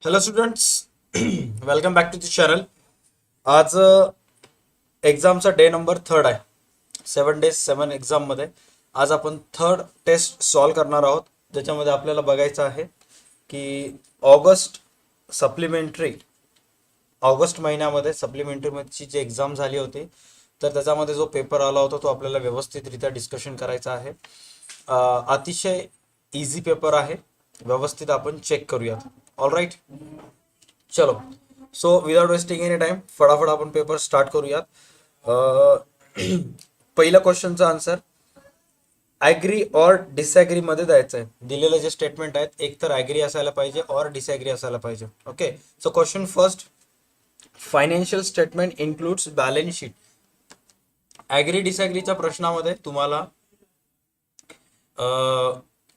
Hello students. Welcome back to the channel. आज एक्झामचा day number 3 आहे. 7 days 7 एक्झाममध्ये आज आपण थर्ड टेस्ट सॉल्व करणार आहोत, ज्याच्यामध्ये आपल्याला बघायचं आहे की ऑगस्ट सप्लिमेंटरी ऑगस्ट महिन्यामध्ये सप्लिमेंटरीची जी एक्झाम झाली होती, तर त्याच्यामध्ये जो पेपर आला होता तो आपल्याला व्यवस्थितरित्या डिस्कशन करायचा आहे. अतिशय इझी पेपर आहे, व्यवस्थित आपण चेक करूयात. ऑल राईट, चलो. So without wasting any time फटाफट आपण पेपर स्टार्ट करूयात. पहिल्या क्वेश्चनचा आन्सर ॲग्री ऑर डिसॲग्री मध्ये द्यायचं आहे. दिलेले जे स्टेटमेंट आहेत, एक तर ॲग्री असायला पाहिजे ऑर डिसॲग्री असायला पाहिजे. Okay, so question first, financial statement includes balance sheet. Agree डिसॲग्रीच्या प्रश्नामध्ये तुम्हाला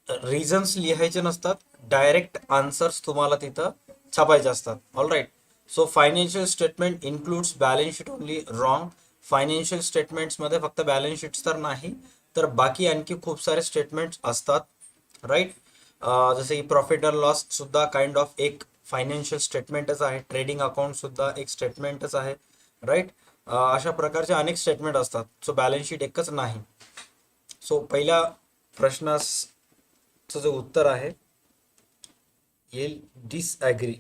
रिझन्स लिहायचे नसतात, डायरेक्ट आन्सर्स तुम्हाला तिथं छापायचे असतात. All right, so financial statement includes balance sheet only, wrong. Financial स्टेटमेंट्समध्ये फक्त बॅलन्स शीट्स तर नाही, तर बाकी आणखी खूप सारे स्टेटमेंट्स असतात. राईट, जसे की प्रॉफिट अँड लॉस सुद्धा काइंड ऑफ एक फायनान्शियल स्टेटमेंटच आहे. ट्रेडिंग अकाउंट सुद्धा एक स्टेटमेंटच आहे. राईट, अशा प्रकारचे अनेक स्टेटमेंट असतात. सो बॅलन्स शीट एकच नाही. सो पहिल्या प्रश्नाचं जे उत्तर आहे येईल डिसॲग्री.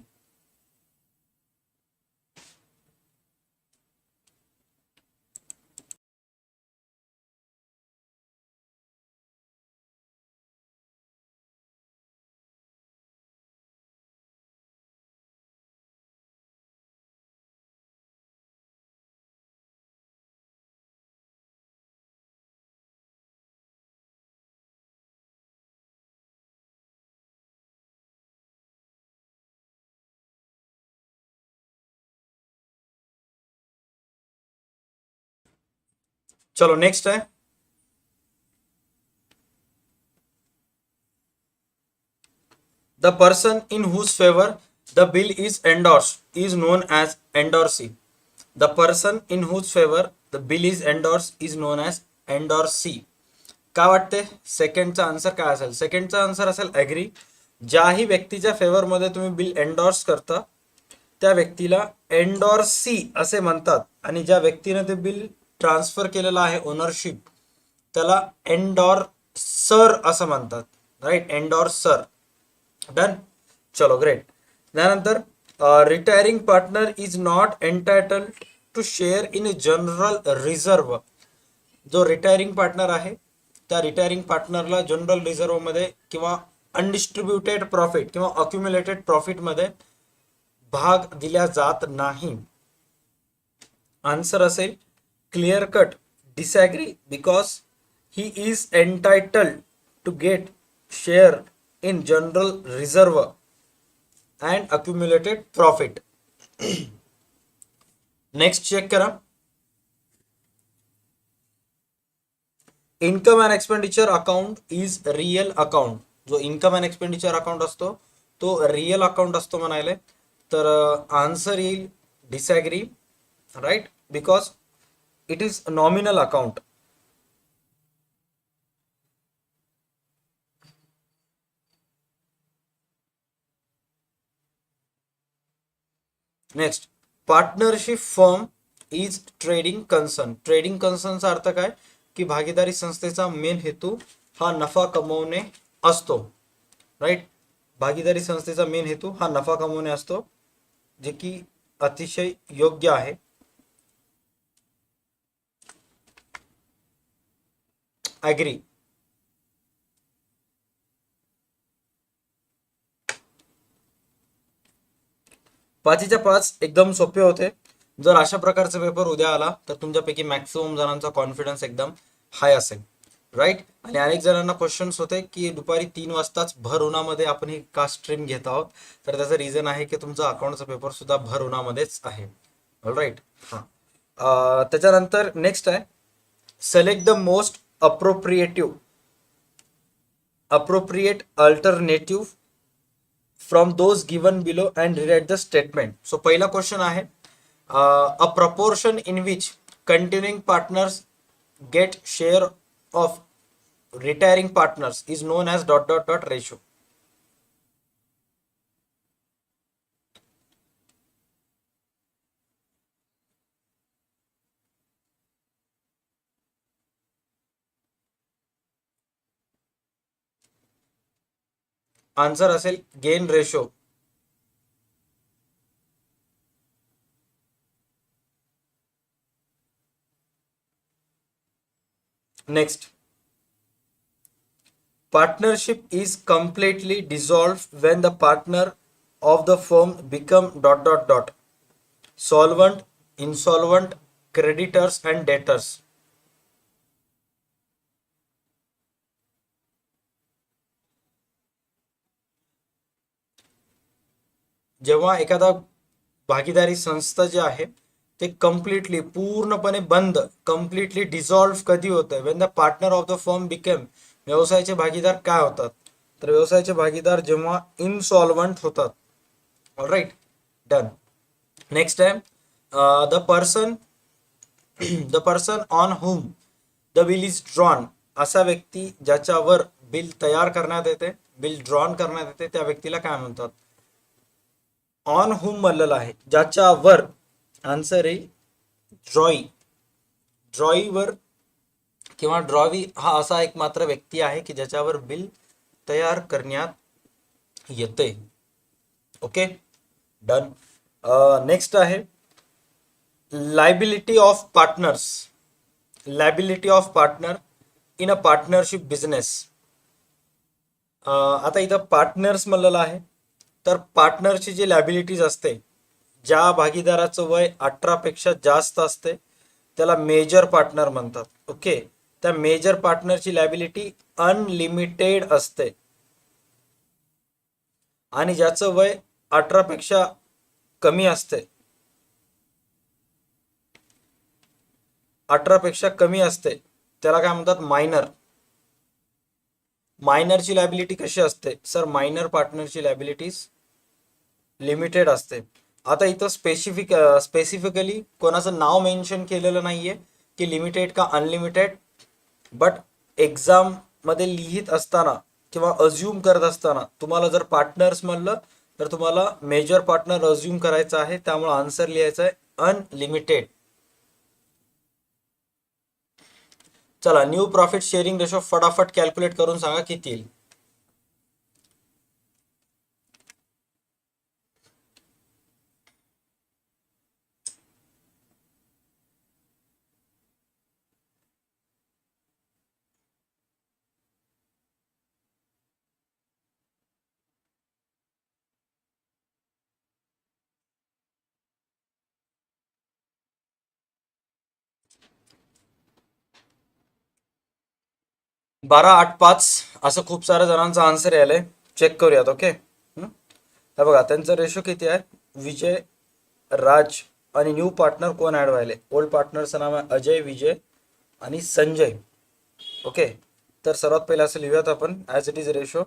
चलो नेक्स्ट आहे, the person in whose favor the bill is endorsed is known as endorsee. The person in whose favor the bill is endorsed is known as endorsee. काय वाटते सेकंडचा आन्सर काय असेल? सेकंडचा आन्सर असेल ॲग्री. ज्याही व्यक्तीच्या फेवरमध्ये तुम्ही bill एंडॉर्स करता त्या व्यक्तीला एंडॉर्सी असे म्हणतात, आणि ज्या व्यक्तीने ते बिल ट्रान्सफर केलेलं आहे ओनरशिप, त्याला एंडॉर्सर असं म्हणतात. Right, endorser. डन, चलो ग्रेट. त्यानंतर retiring partner is not entitled to share in general reserve. जो रिटायरिंग पार्टनर आहे त्या रिटायरिंग पार्टनरला जनरल रिझर्व मध्ये किंवा अनडिस्ट्रीब्युटेड प्रॉफिट किंवा अक्युम्युलेटेड प्रॉफिट मध्ये भाग दिला जात नाही. आन्सर असेल clear cut disagree, because he is entitled to get share in general reserve and accumulated profit. Next check करा, income and expenditure account is real account. जो इन्कम अँड एक्सपेंडिचर अकाउंट असतो तो रिअल अकाउंट असतो म्हणाले, तर answer येईल disagree. Right, because it is nominal account. Next, partnership firm is trading concern. Trading कन्सर्नचा अर्थ काय की भागीदारी संस्थेचा मेन हेतू हा नफा कमवणे असतो. राईट, भागीदारी संस्थेचा मेन हेतू हा नफा कमवणे असतो, जे की अतिशय योग्य आहे. ॲग्री. पाचीच्या पाच एकदम सोपे होते. जर अशा प्रकारचा पेपर उद्या आला तर तुमच्यापैकी मॅक्सिमम जणांचा कॉन्फिडन्स एकदम हाय असेल. राईट, आणि अनेक जणांना क्वेश्चन्स होते की दुपारी 3 वाजताच भर उन्हामध्ये आपण ही का स्ट्रीम घेत आहोत, तर त्याचं रिझन आहे की तुमचा अकाउंटचा पेपर सुद्धा भर उन्हामध्येच आहे. राईट, हां. त्याच्यानंतर नेक्स्ट आहे, select the most appropriate alternative from those given below and rewrite the statement. So पहिला क्वेश्चन आहे, a proportion in which continuing partners get share of retiring partners is known as dot dot dot ratio. Answer असेल gain ratio. Next, partnership is completely dissolved when the partner of the firm become dot dot dot solvent, insolvent, creditors and debtors. जेव्हा एखादा भागीदारी संस्था जे आहे ते completely पूर्णपणे बंद, कम्प्लिटली डिझॉल्व्ह कधी होतं, Wien the partner of the firm became, व्यवसायाचे भागीदार काय होतात, तर व्यवसायाचे भागीदार जेव्हा इनसॉल्वंट होतात. All right, done. नेक्स्ट आहे the person the person on whom the bill is drawn. असा व्यक्ती ज्याच्यावर बिल तयार करण्यात येते, बिल ड्रॉन करण्यात येते, त्या व्यक्तीला काय म्हणतात? ऑन हुम म्हणलेलं आहे, ज्याच्यावर. आन्सर आहे ड्रॉई. ड्रॉईवर किंवा ड्रॉवी हा असा एक मात्र व्यक्ती आहे की ज्याच्यावर बिल तयार करण्यात येते. Okay, done. नेक्स्ट आहे liability of partners. Liability of partner in a partnership business. आता इथं पार्टनर्स म्हणलेलं आहे, तर पार्टनरची जी लायबिलिटीज असते, ज्या भागीदाराचं वय 18 पेक्षा जास्त असते त्याला मेजर पार्टनर म्हणतात. ओके, त्या मेजर पार्टनरची लायबिलिटी अनलिमिटेड असते आणि ज्याचं वय 18 पेक्षा कमी असते, 18 पेक्षा कमी असते, त्याला काय म्हणतात? मायनर. मायनरची लायबिलिटी कशी असते? सर, मायनर पार्टनरची लायबिलिटीज लिमिटेड असते. आता इथं स्पेसिफिकली कोणाचं नाव मेन्शन केलेलं नाहीये की लिमिटेड का अनलिमिटेड, बट एक्झाम मध्ये लिहित असताना किंवा अज्युम करत असताना तुम्हाला जर पार्टनर्स म्हणलं तर तुम्हाला मेजर पार्टनर अज्युम करायचं आहे, त्यामुळे आन्सर लिहायचा आहे अनलिमिटेड. चला, न्यू प्रॉफिट शेअरिंग रेशो फटाफट कॅल्क्युलेट करून सांगा किती येईल. बारा 8 5 असं खूप साऱ्या जणांचा आन्सर यायलंय. चेक करूयात. ओके, हे बघा त्यांचं रेशो किती आहे. विजय, राज आणि न्यू पार्टनर कोण ऍड व्हायले? ओल्ड पार्टनरचं नाव आहे अजय, विजय आणि संजय. ओके, तर सर्वात पहिले असं लिहूयात आपण ॲज इट इज रेशो.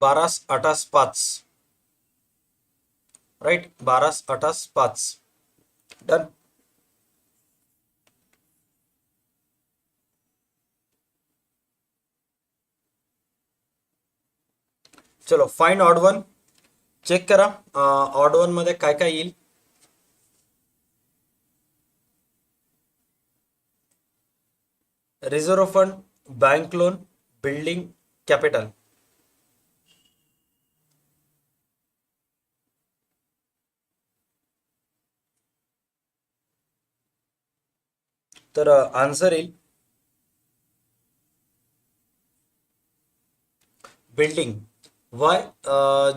बारास आठास 5. राईट, 12 8 5. डन. चलो, फाइंड ऑड वन. चेक करा ऑड वन मध्ये काय काय येईल. Reserve fund, bank loan, building, capital. तर आन्सर येईल building. Why?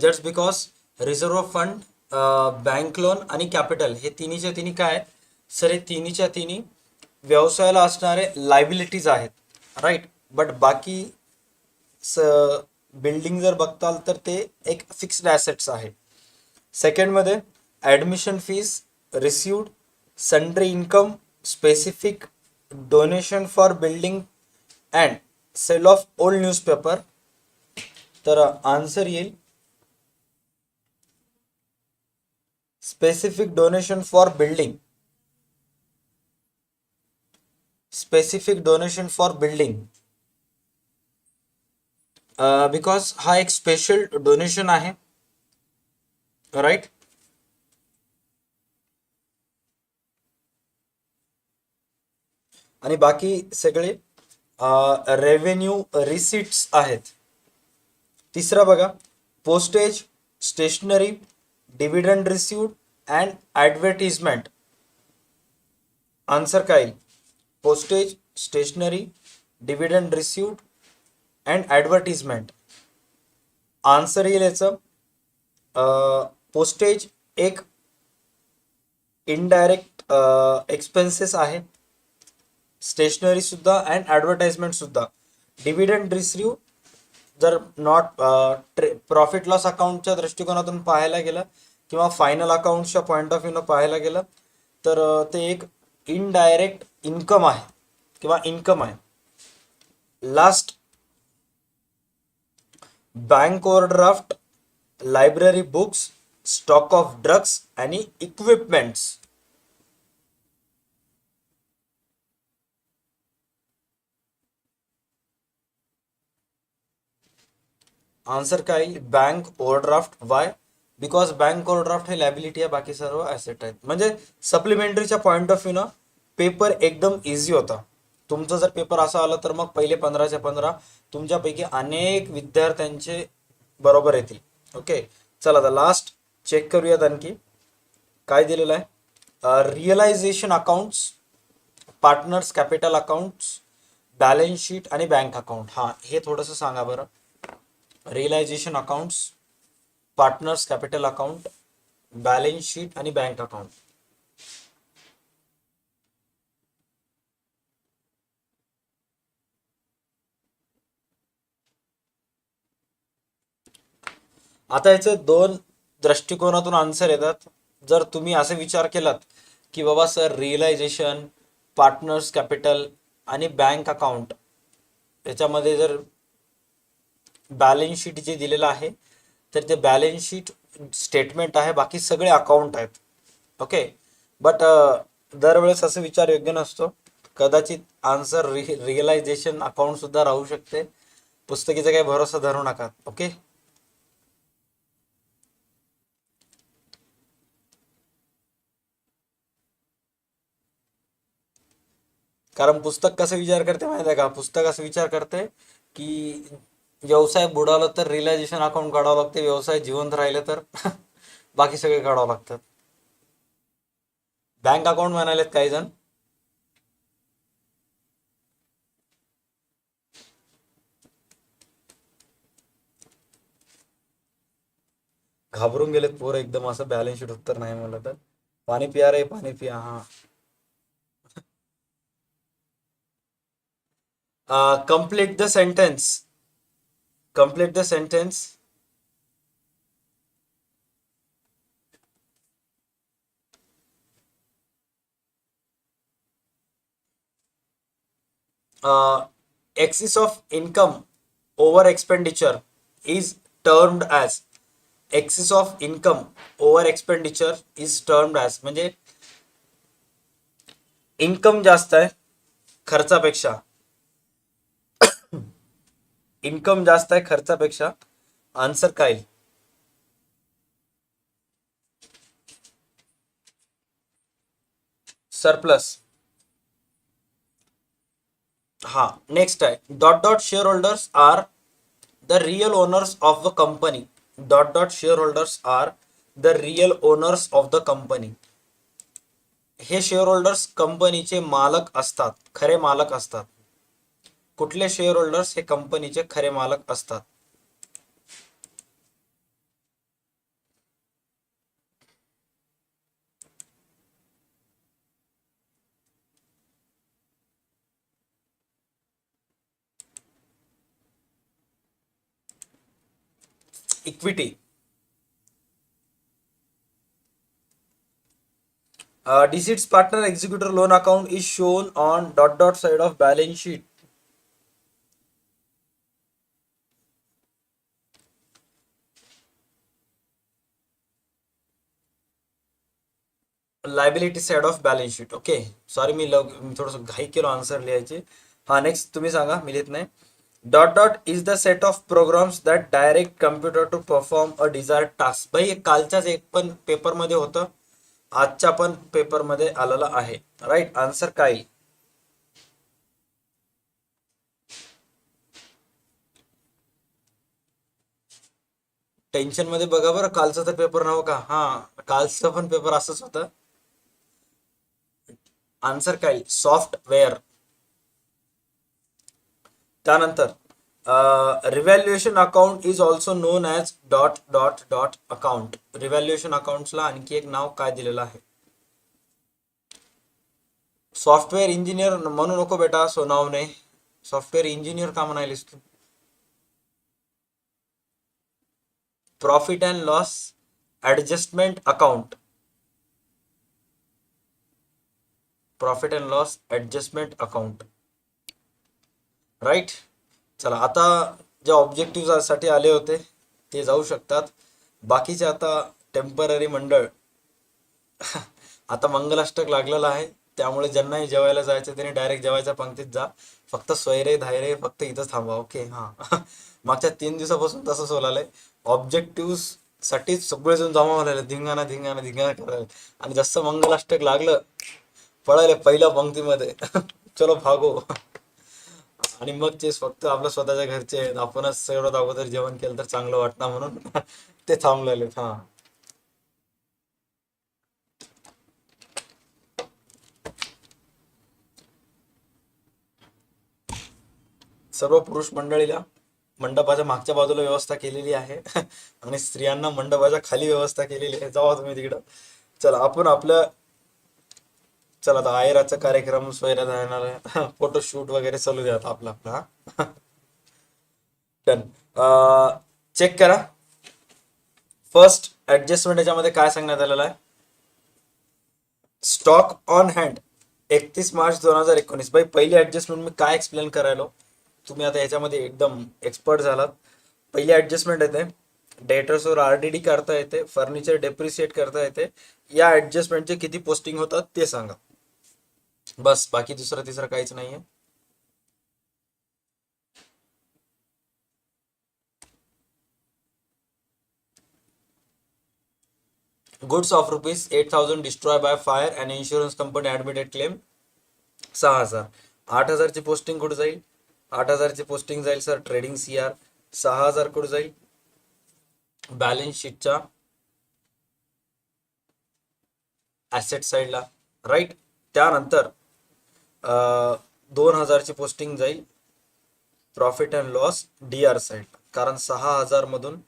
Just because reserve fund, bank loan आणि कॅपिटल हे तिन्हीच्या तिन्ही काय आहेत? सर, हे तिन्हीच्या तिन्ही व्यवसायाला असणारे लायबिलिटीज आहेत. राईट, बट बाकी बिल्डिंग जर बघताल तर ते एक फिक्स्ड ॲसेट्स आहे. सेकंडमध्ये admission fees, received, sundry income, specific donation for building and sale of old newspaper. तर आन्सर येईल specific donation for building. Specific donation for building, because हा एक स्पेशल डोनेशन आहे, राईट. आणि बाकी सगळे रेव्हेन्यू रिसिट्स आहेत. तिसरा बघा, postage, stationery, dividend received and advertisement. Answer काय येईल? Postage, stationery, dividend received and advertisement. Answer येईल याचं पोस्टेज एक इनडायरेक्ट एक्सपेन्सेस आहे, स्टेशनरी सुद्धा अँड ॲडव्हर्टाइजमेंट सुद्धा. डिव्हिडंड रिसिव्ह जर नॉट प्रॉफिट लॉस अकाउंटच्या दृष्टिकोनातून पाहायला गेलं किंवा फायनल अकाउंटच्या पॉईंट ऑफ व्ह्यूनं पाहायला गेलं तर ते एक इनडायरेक्ट इन्कम आहे किंवा इन्कम आहे. Last, bank overdraft, library books, stock of drugs आणि इक्विपमेंट्स. आन्सर काय येईल? Bank overdraft. Y? Because bank overdraft हे लॅबिलिटी आहे, बाकी सर्व ॲसेट आहेत. म्हणजे सप्लिमेंटरीच्या पॉईंट ऑफ व्ह्यूनं पेपर एकदम इझी होता. तुमचा जर पेपर असा आला तर मग पहिले 15च्या 15 तुमच्यापैकी अनेक विद्यार्थ्यांचे बरोबर येतील. ओके, चला आता लास्ट चेक करूयात आणखी काय दिलेलं आहे. Realisation accounts, partners capital accounts, balance sheet आणि बँक अकाउंट. हां, हे थोडंसं सांगा बरं. Realisation accounts, partners capital account, balance sheet आणि बँक अकाउंट. आता याचे दोन दृष्टिकोनातून आन्सर येतात. जर तुम्ही असे विचार केलात की बाबा सर रिअलायझेशन, पार्टनर्स कॅपिटल आणि बँक अकाउंट याच्यामध्ये जर बॅलन्स शीट जे दिलेलं आहे तर ते बॅलन्स शीट स्टेटमेंट आहे, बाकी सगळे अकाउंट आहेत. ओके, बट दरवेळेस असं विचार योग्य नसतो. कदाचित आन्सर रिअलायझेशन अकाउंट सुद्धा राहू शकते. पुस्तकीचा काही भरोसा धरू नका. ओके, कारण पुस्तक कसं विचार करते माहिती आहे का? पुस्तक असं विचार करते की व्यवसाय बुडाला तर रिअलायझेशन अकाउंट काढावं लागते, व्यवसाय जिवंत राहिले तर बाकी सगळे काढावं लागतात. बँक अकाउंट म्हणालेत काही जण. घाबरून गेलेत पोरं एकदम, असं बॅलन्स शीट उत्तर नाही म्हणलं तर. पाणी पिया रे, पाणी पिया. हा, complete the sentence. Complete the sentence. Excess of income over expenditure is termed as. Excess of income over expenditure is termed as. म्हणजे इन्कम जास्त आहे खर्चापेक्षा, इन्कम जास्त आहे खर्चापेक्षा. आन्सर काय येईल? सरप्लस. हा, नेक्स्ट आहे dot dot shareholders are the real owners of the company. Dot dot shareholders are the real owners of the company. हे शेअर होल्डर्स कंपनीचे मालक असतात, खरे मालक असतात. कुठले शेअर होल्डर्स हे कंपनीचे खरे मालक असतात? Equity. Deceased partner executor loan account is shown on dot dot side of balance sheet. Liability side of balance sheet. Okay, sorry मी थोडंसं घाई केलो आन्सर लिहायची. हा, नेक्स्ट तुम्ही सांगा, मी लिहित नाही. Dot dot is the set of programs that direct computer to perform a desired task. भाई, हे कालच्याच एक पण पेपरमध्ये होतं, आजच्या पण पेपरमध्ये आलेलं आहे. राईट आन्सर काय येईल? टेन्शन मध्ये बघा बरं, कालचा तर पेपर नव्हता का? हा, कालचा पण पेपर असंच होतं. आन्सर काय येईल? सॉफ्टवेअर. त्यानंतर revaluation account is also non as dot dot dot account. Revaluation अकाउंटला आणखी एक नाव काय दिलेलं आहे? सॉफ्टवेअर इंजिनियर म्हणू नको बेटा सोनावणे. सॉफ्टवेअर इंजिनियर का म्हणालीस तू? Profit and loss adjustment account. Profit and loss adjustment account. Right. चला, आता जे ऑब्जेक्टिव्ह साठी आले होते ते जाऊ शकतात. बाकीचे आता टेम्पररी मंडळ. आता मंगलाष्टक लागलेलं आहे, त्यामुळे ज्यांनाही जेवायला जायचं त्यांनी डायरेक्ट जेवायच्या पंक्तीत जा. फक्त सोयरे धायरे फक्त इथंच थांबा. ओके, हा. मागच्या 3 दिवसापासून तसंच होलालंय. ऑब्जेक्टिव्ह साठी सगळेजण जमा व्हायला धिंगाणा धिंगाणा धिंगाणा करायला, आणि जसं मंगलाष्टक लागलं पळाले पहिल्या पंक्तीमध्ये. चलो भागो. आणि मग ते फक्त आपल्या स्वतःच्या घरचे आहेत, आपणच सर्वात अगोदर जेवण केलं तर चांगलं वाटणार म्हणून ते थांबलेले. हा, सर्व पुरुष मंडळीला मंडपाच्या मागच्या बाजूला व्यवस्था केलेली आहे आणि स्त्रियांना मंडपाच्या खाली व्यवस्था केलेली आहे. जावा तुम्ही तिकडं. चला, आपण आपल्या, चला आता आहेराचा कार्यक्रम सोयऱ्या जाणार, फोटोशूट वगैरे चालू द्या आता आपला आपला. डन. चेक करा. फर्स्ट ऍडजस्टमेंट याच्यामध्ये काय सांगण्यात आलेलं आहे? Stock on hand 31 March 2019. भाई, पहिली ऍडजस्टमेंट मी काय एक्सप्लेन करायलो, तुम्ही आता याच्यामध्ये एकदम एक्सपर्ट झालात. पहिली ऍडजस्टमेंट येते डेटर्सवर आरडीडी करता येते, फर्निचर डेप्रिशिएट करता येते. या ऍडजस्टमेंटचे किती पोस्टिंग होतात ते सांगा. बस, बाकी दुसरं तिसरं काहीच नाहीये. Goods of ₹8,000 destroy by fire and insurance company admitted claim 6,000. 8,000ची पोस्टिंग कुठे जाईल? 8,000ची पोस्टिंग जाईल सर ट्रेडिंग सीआर. 6,000 कुठे जाईल? बॅलन्स शीटच्या ऍसेट साईडला. राईट. त्यानंतर 2,000ची पोस्टिंग जाईल profit and loss DR side, कारण 6,000 मधून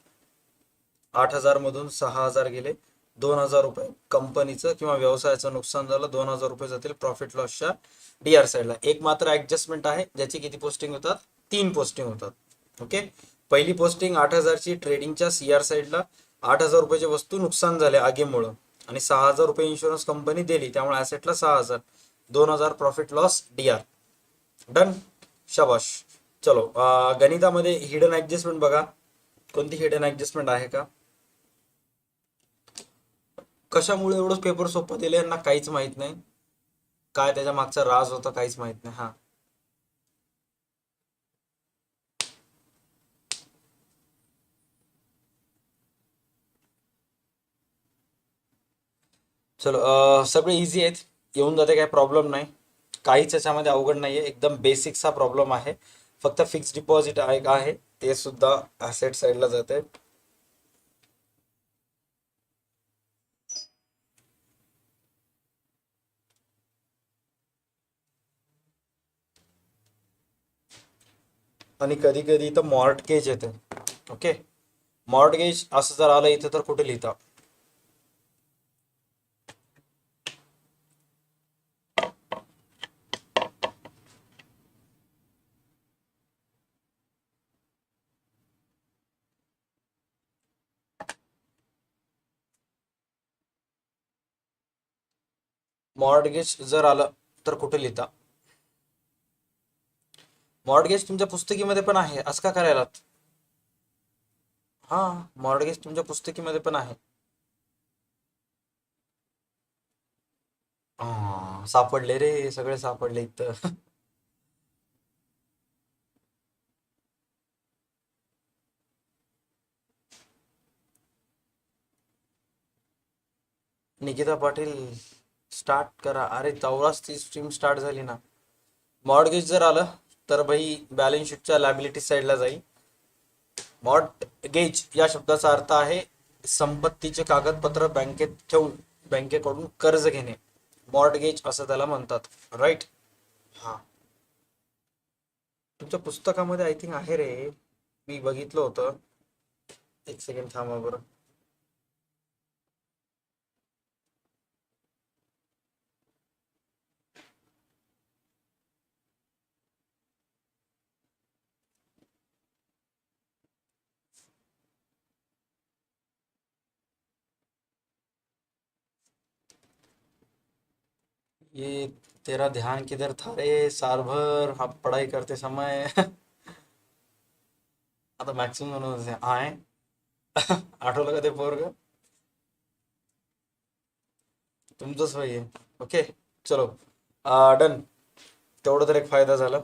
8,000 मधून 6,000 गेले. 2,000 रुपये कंपनीचं किंवा व्यवसायाचं नुकसान झालं, 2,000 रुपये जातील प्रॉफिट लॉसच्या डीआर साईडला. एक मात्र ऍडजस्टमेंट आहे ज्याची किती पोस्टिंग होतात? 3 पोस्टिंग होतात. ओके. पहिली पोस्टिंग 8,000ची ट्रेडिंगच्या सीआर साईडला. 8,000 रुपयाची वस्तू नुकसान झाले आगीमुळं, आणि 6,000 रुपये इन्शुरन्स कंपनी दिली, त्यामुळे ऍसेटला 6,000. 2,000 प्रॉफिट लॉस डीआर. डन. शाबाश. चलो, गणितामध्ये हिडन ऍडजस्टमेंट बघा. कोणती हिडन ऍडजस्टमेंट आहे का? कशामुळे एवढंच पेपर सोपं दिले यांना काहीच माहित नाही. काय त्याच्या मागचा राज होता काहीच माहित नाही. हा, चलो, सगळे इझी आहेत, येऊन जाते, काही प्रॉब्लेम नाही. काहीच याच्यामध्ये अवघड नाहीये, एकदम बेसिकचा प्रॉब्लेम आहे. फक्त फिक्स डिपॉझिट आहे ते सुद्धा ऍसेट साईडला जाते. आणि कधी कधी इथं मॉर्टगेज येते. ओके. मॉर्टगेज असं जर आलं इथं तर कुठे लिहिता? मॉर्टगेज जर आलं तर कुठे लिहिता? मॉर्टगेज तुमच्या पुस्तकीमध्ये पण आहे, असं का करायला? हा, मॉर्टगेज तुमच्या पुस्तकीमध्ये पण आहे. सापडले रे, सगळे सापडले इथं. निकिता पाटील स्टार्ट करा. अरे तेवढाच ती स्ट्रीम स्टार्ट झाली ना. मॉर्टगेज जर आलं तर भाई बॅलन्स शीटच्या लॅबिलिटी साईडला जाईल. मॉर्टगेज या शब्दाचा अर्थ आहे संपत्तीचे कागदपत्र बँकेत ठेवून बँकेकडून कर्ज घेणे. मॉर्टगेज असं त्याला म्हणतात. राईट. हा, तुमच्या पुस्तकामध्ये आय थिंक आहे रे, मी बघितलं होतं. एक सेकंड थांबा बरं. ये तेरा ध्यान किधर था रे, साल भर हा पढ़ाई करते समय. आता मॅक्सिमम म्हणून आहे. आठवलं का ते पोरग? तुमचंच भाई आहे. ओके, चलो डन. तेवढं तर एक फायदा झाला.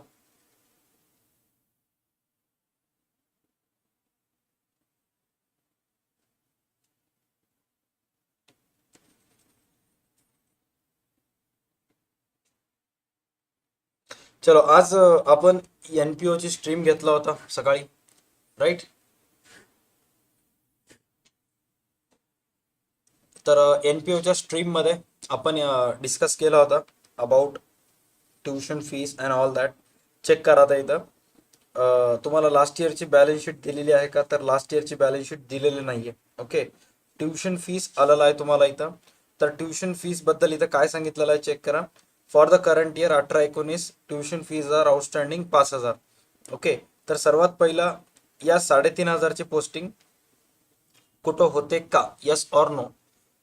चलो आज आपण NPO ची स्ट्रीम घेतला होता सकाळी, राईट. तर NPOच्या स्ट्रीममध्ये आपण डिस्कस केला होता about tuition fees and all that. Check करा आता इथं. तुम्हाला लास्ट इयरची बॅलन्स शीट दिलेली आहे का? तर लास्ट इयरची बॅलन्स शीट दिलेली नाहीये. ओके, ट्युशन फीस आलेला आहे तुम्हाला इथं. तर ट्युशन फीस बद्दल इथं काय सांगितलेलं आहे चेक करा. For the current year 18-19 tuition fees are outstanding 5,000. Okay, तर सर्वात पहिला या 3,500ची पोस्टिंग कुठं होते का? Yes or no.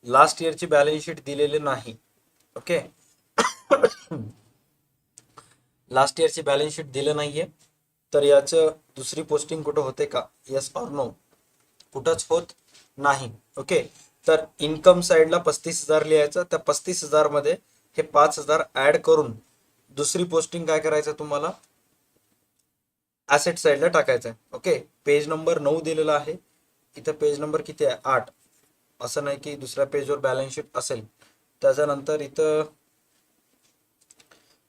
लास्ट इयरची बॅलन्स शीट दिलेली नाही. ओके, लास्ट इयरची बॅलन्स शीट दिलं नाहीये. तर याचं दुसरी पोस्टिंग कुठं होते का? Yes or no. कुठंच होत नाही. ओके, तर इन्कम साईडला 35,000 लिहायचं. त्या 35,000 मध्ये हे 5,000 ऍड करून दुसरी पोस्टिंग काय करायचं तुम्हाला? ऍसेट साईडला टाकायचं आहे. ओके, पेज नंबर 9 दिलेला आहे इथं. पेज नंबर किती आहे? 8. असं नाही की दुसऱ्या पेजवर बॅलन्स शीट असेल. त्याच्यानंतर इथं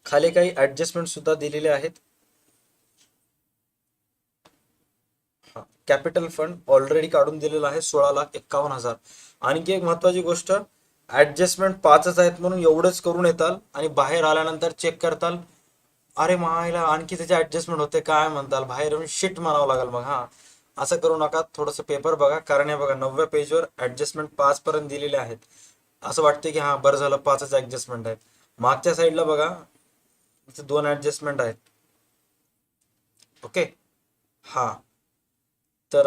खाली काही ऍडजस्टमेंट सुद्धा दिलेले आहेत. कॅपिटल फंड ऑलरेडी काढून दिलेला आहे 16,51,000. आणखी एक महत्वाची गोष्ट, ऍडजस्टमेंट 5च आहेत म्हणून एवढंच करून येताल आणि बाहेर आल्यानंतर चेक करताल, अरे मायला आणखी त्याचे ऍडजस्टमेंट होते काय म्हणताल, बाहेर येऊन शिट म्हणावं लागेल मग. हा, असं करू नका. थोडंसं पेपर बघा, कारण हे बघा 9व्या पेजवर ऍडजस्टमेंट 5 पर्यंत दिलेले आहेत. असं वाटते की हा बरं झालं 5च ऍडजस्टमेंट आहेत. मागच्या साईडला बघा, इथे 2 ऍडजस्टमेंट आहेत. ओके, हा. तर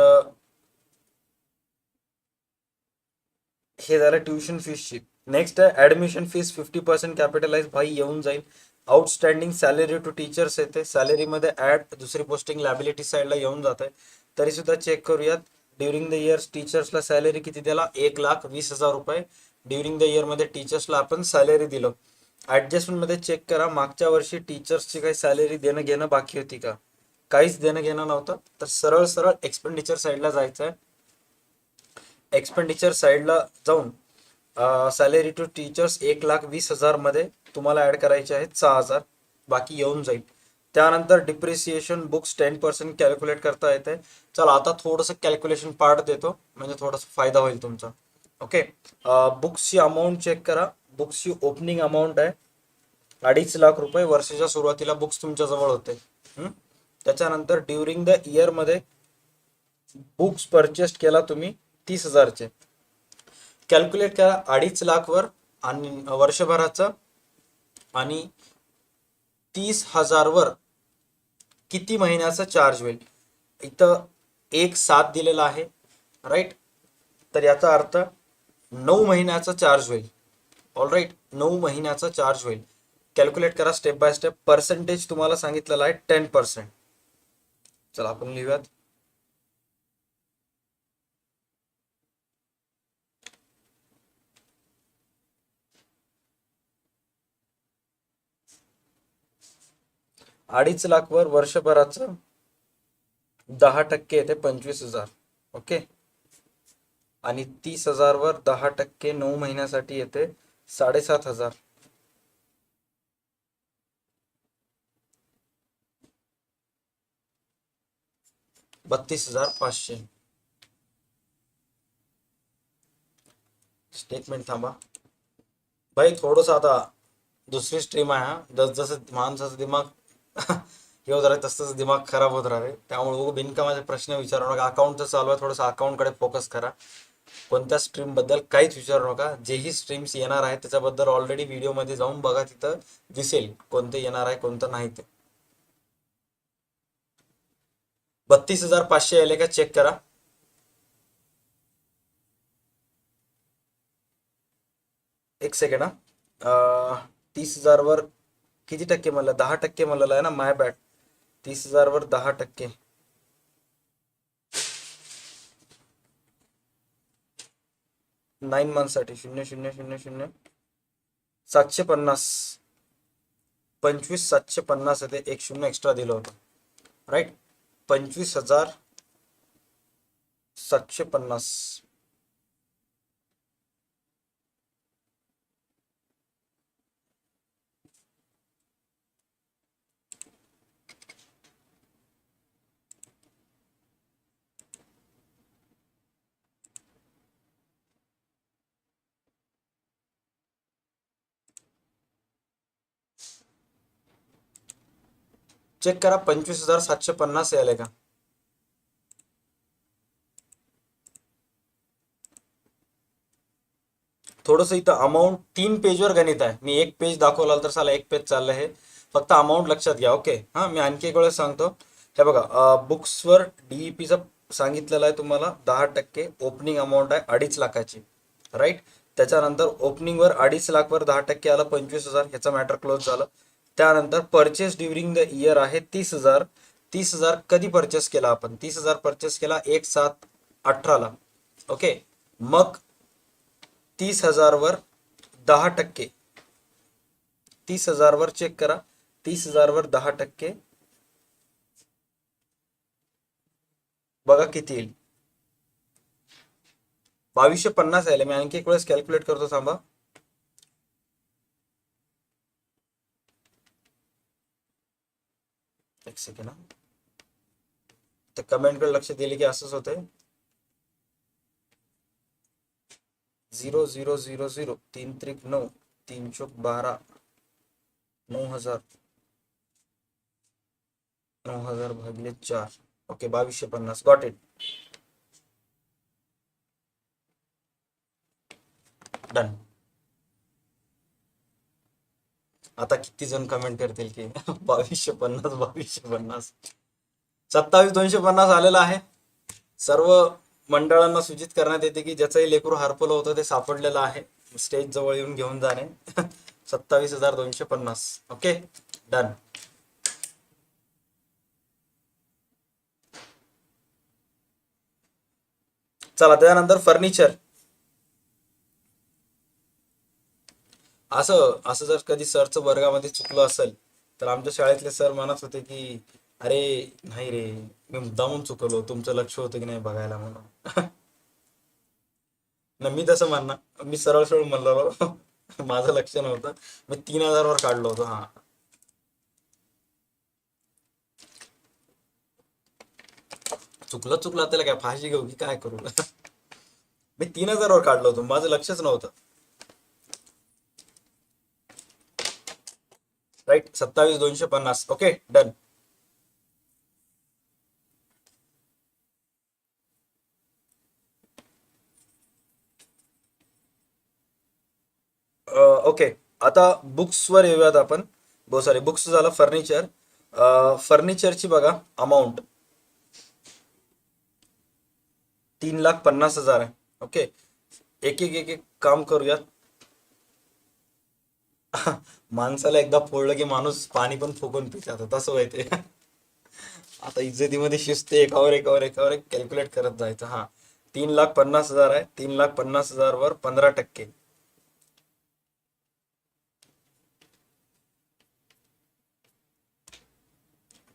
हे झालं ट्युशन फीसची. नेक्स्ट आहे ऍडमिशन फीस 50% कॅपिटलाइज भाई येऊन जाईल. आउटस्टँडिंग सॅलरी टू टीचर्स येते. सॅलरीमध्ये ऍड दुसरी पोस्टिंग लॅबिलिटी साईडला येऊन जात आहे. तरी सुद्धा चेक करूयात. ड्युरिंग द इयर टीचर्सला सॅलरी किती दिला? 1,20,000 रुपये ड्युरिंग द इयरमध्ये टीचर्सला आपण सॅलरी दिलं. ऍडजस्टमेंटमध्ये चेक करा, मागच्या वर्षी टीचर्सची काही सॅलरी देणं घेणं बाकी होती का? काहीच देणं घेणं नव्हतं. तर सरळ सरळ एक्सपेंडिचर साईडला जायचं आहे. एक्सपेंडिचर साईडला जाऊन सॅलरी टू टीचर्स 1,20,000 मध्ये तुम्हाला ऍड करायचे आहेत 6,000. बाकी येऊन जाईल. त्यानंतर डिप्रिसिएशन बुक्स 10% कॅल्क्युलेट करता येते. चला आता थोडंसं कॅल्क्युलेशन पार्ट देतो, म्हणजे थोडासा फायदा होईल तुमचा. ओके, बुक्सची अमाऊंट चेक करा. बुक्सची ओपनिंग अमाऊंट आहे 2.5 लाख रुपये. वर्षाच्या सुरुवातीला बुक्स तुमच्या जवळ होते. त्याच्यानंतर ड्युरिंग द इयर मध्ये बुक्स परचेस केला तुम्ही 30,000चे. कॅल्क्युलेट करा 2.5 लाख वर आणि वर्षभराचं आणि 30,000 वर किती महिन्याचा चार्ज होईल. इथं 1,7 दिलेला आहे, राईट. तर याचा अर्थ 9 महिन्याचा चार्ज होईल. ऑल राईट, 9 महिन्याचा चार्ज होईल. कॅल्क्युलेट करा स्टेप बाय स्टेप. पर्सेंटेज तुम्हाला सांगितलेला आहे 10%. चला आपण लिहूयात. 2.5 लाख वर वर्षभराचं 10% येते 25,000. ओके. आणि 30,000 वर 10% 9 महिन्यासाठी येते 7,500. 32,500. स्टेटमेंट थांबा भाई, थोडस आता दुसरी स्ट्रीम आहे हा. जस जसं माणसाचं दिमाग हे होत राहते तसं दिमाग खराब होत राहते. त्यामुळे बिनकामाचे प्रश्न विचारू नका. अकाउंटचं चालू आहे, थोडंसं अकाउंटकडे फोकस करा. कोणत्या स्ट्रीम बद्दल काहीच विचारू नका. जेही स्ट्रीम्स येणार आहे त्याच्याबद्दल ऑलरेडी व्हिडिओमध्ये जाऊन बघा, तिथं दिसेल कोणते येणार आहे कोणतं नाही ते. 32,500 आले का चेक करा. एक सेकंड हा. 30,000 वर किती टक्के म्हणलं? 10% म्हणलेलं आहे ना, माय बॅड. 30,000 वर 10%. 9 मंथसाठी 0,0,0,0 750. 25,750 येते. एक शून्य एक्स्ट्रा दिलं होतं, राईट. 25,750. चेक करा 25,750 आले का. थोडंसं इथं अमाऊंट 3 पेजवर गणित आहे. मी एक पेज दाखवला तर साला एक पेज चाललं हे. फक्त अमाऊंट लक्षात घ्या. ओके. हां, मी आणखी एक वेळेस सांगतो. हे बघा, बुक्सवर डीईपीचं सांगितलेलं आहे तुम्हाला 10%. ओपनिंग अमाऊंट आहे 2.5 लाखाची, राईट. त्याच्यानंतर ओपनिंगवर 2.5 लाख वर 10% आलं 25,000. ह्याचा मॅटर क्लोज झालं. त्यानंतर परचेस ड्युरिंग द इयर आहे 30,000. 30,000 कधी परचेस केला आपण? 30,000 परचेस केला 1/7/18ला. ओके. मग 30,000 वर 10%. 30,000 वर चेक करा. 30,000 वर 10% बघा किती येईल. 2,250 आले. मी आणखी एक वेळेस कॅल्क्युलेट करतो, थांबा. एक सेकंड. तर कमेंटकडे लक्ष दिले की असंच होतंय. 0,0,0,0 3 त्रिक 9, 3 चौक 12, 9,000. 9,000 भागिले 4. ओके, 2,250. Got it. डन. आता किती जण कमेंट करतील की 2,250 2,250. 27,250 आलेला आहे. सर्व मंडळांना सूचित करण्यात येते की ज्याचंही लेकरू हरपलं होतं ते सापडलेलं आहे. स्टेज जवळ येऊन घेऊन जाणे. 27,250. Okay, done. चला, त्यानंतर फर्निचर. असं असं जर कधी सरचं वर्गामध्ये चुकलं असेल तर आमच्या शाळेतले सर म्हणत होते की अरे नाही रे, मी मुद्दामून चुकलो, तुमचं लक्ष होतं की नाही बघायला म्हणून. ना मी तसं म्हणणार, मी सरळ सरळ म्हणलो माझं लक्ष नव्हतं, मी 3,000 वर काढलो होतो. हा, चुकलं त्याला काय फाशी घेऊ की काय करू. मी 3,000 वर काढलो होतो, माझं लक्षच नव्हतं. राईट. 27,250. Okay, done. ओके, आता बुक्सवर येऊयात आपण. सॉरी, बुक्स झालं. फर्निचर. फर्निचरची बघा अमाऊंट 3,50,000 आहे. ओके, एक काम करूयात. माणसाला एकदा फोडलं की माणूस पाणी पण फुकून पिते, आता तसं व्हायते. आता इज्जतीमध्ये शिस्त एकावर एकावर एकावर एक कॅल्क्युलेट करत जायचं. हा, 3,50,000 आहे. 3,50,000 वर 15%.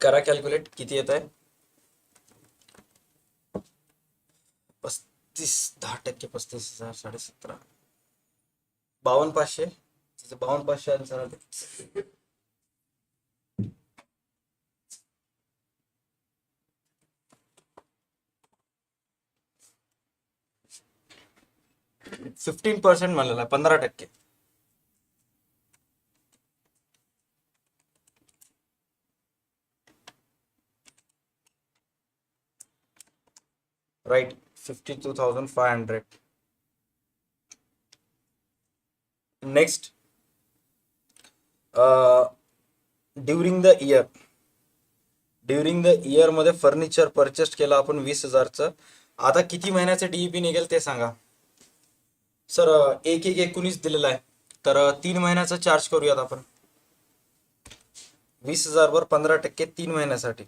करा कॅल्क्युलेट, किती येत आहे? 35, 10%, 35,000, 17,500, 52,500. तिचं 52,500 आन्सर आले. फिफ्टीन पर्सेंट म्हणलेला आहे, 15%. Right, 52,500. Next, during the year मध्ये फर्निचर परचेस केलं आपण 20,000चं. आता किती महिन्याचं डीईपी निघेल ते सांगा. सर 1/1/19 दिलेला आहे, तर 3 महिन्याचा चार्ज करूयात आपण. 20,000 वर 15% 3 महिन्यासाठी.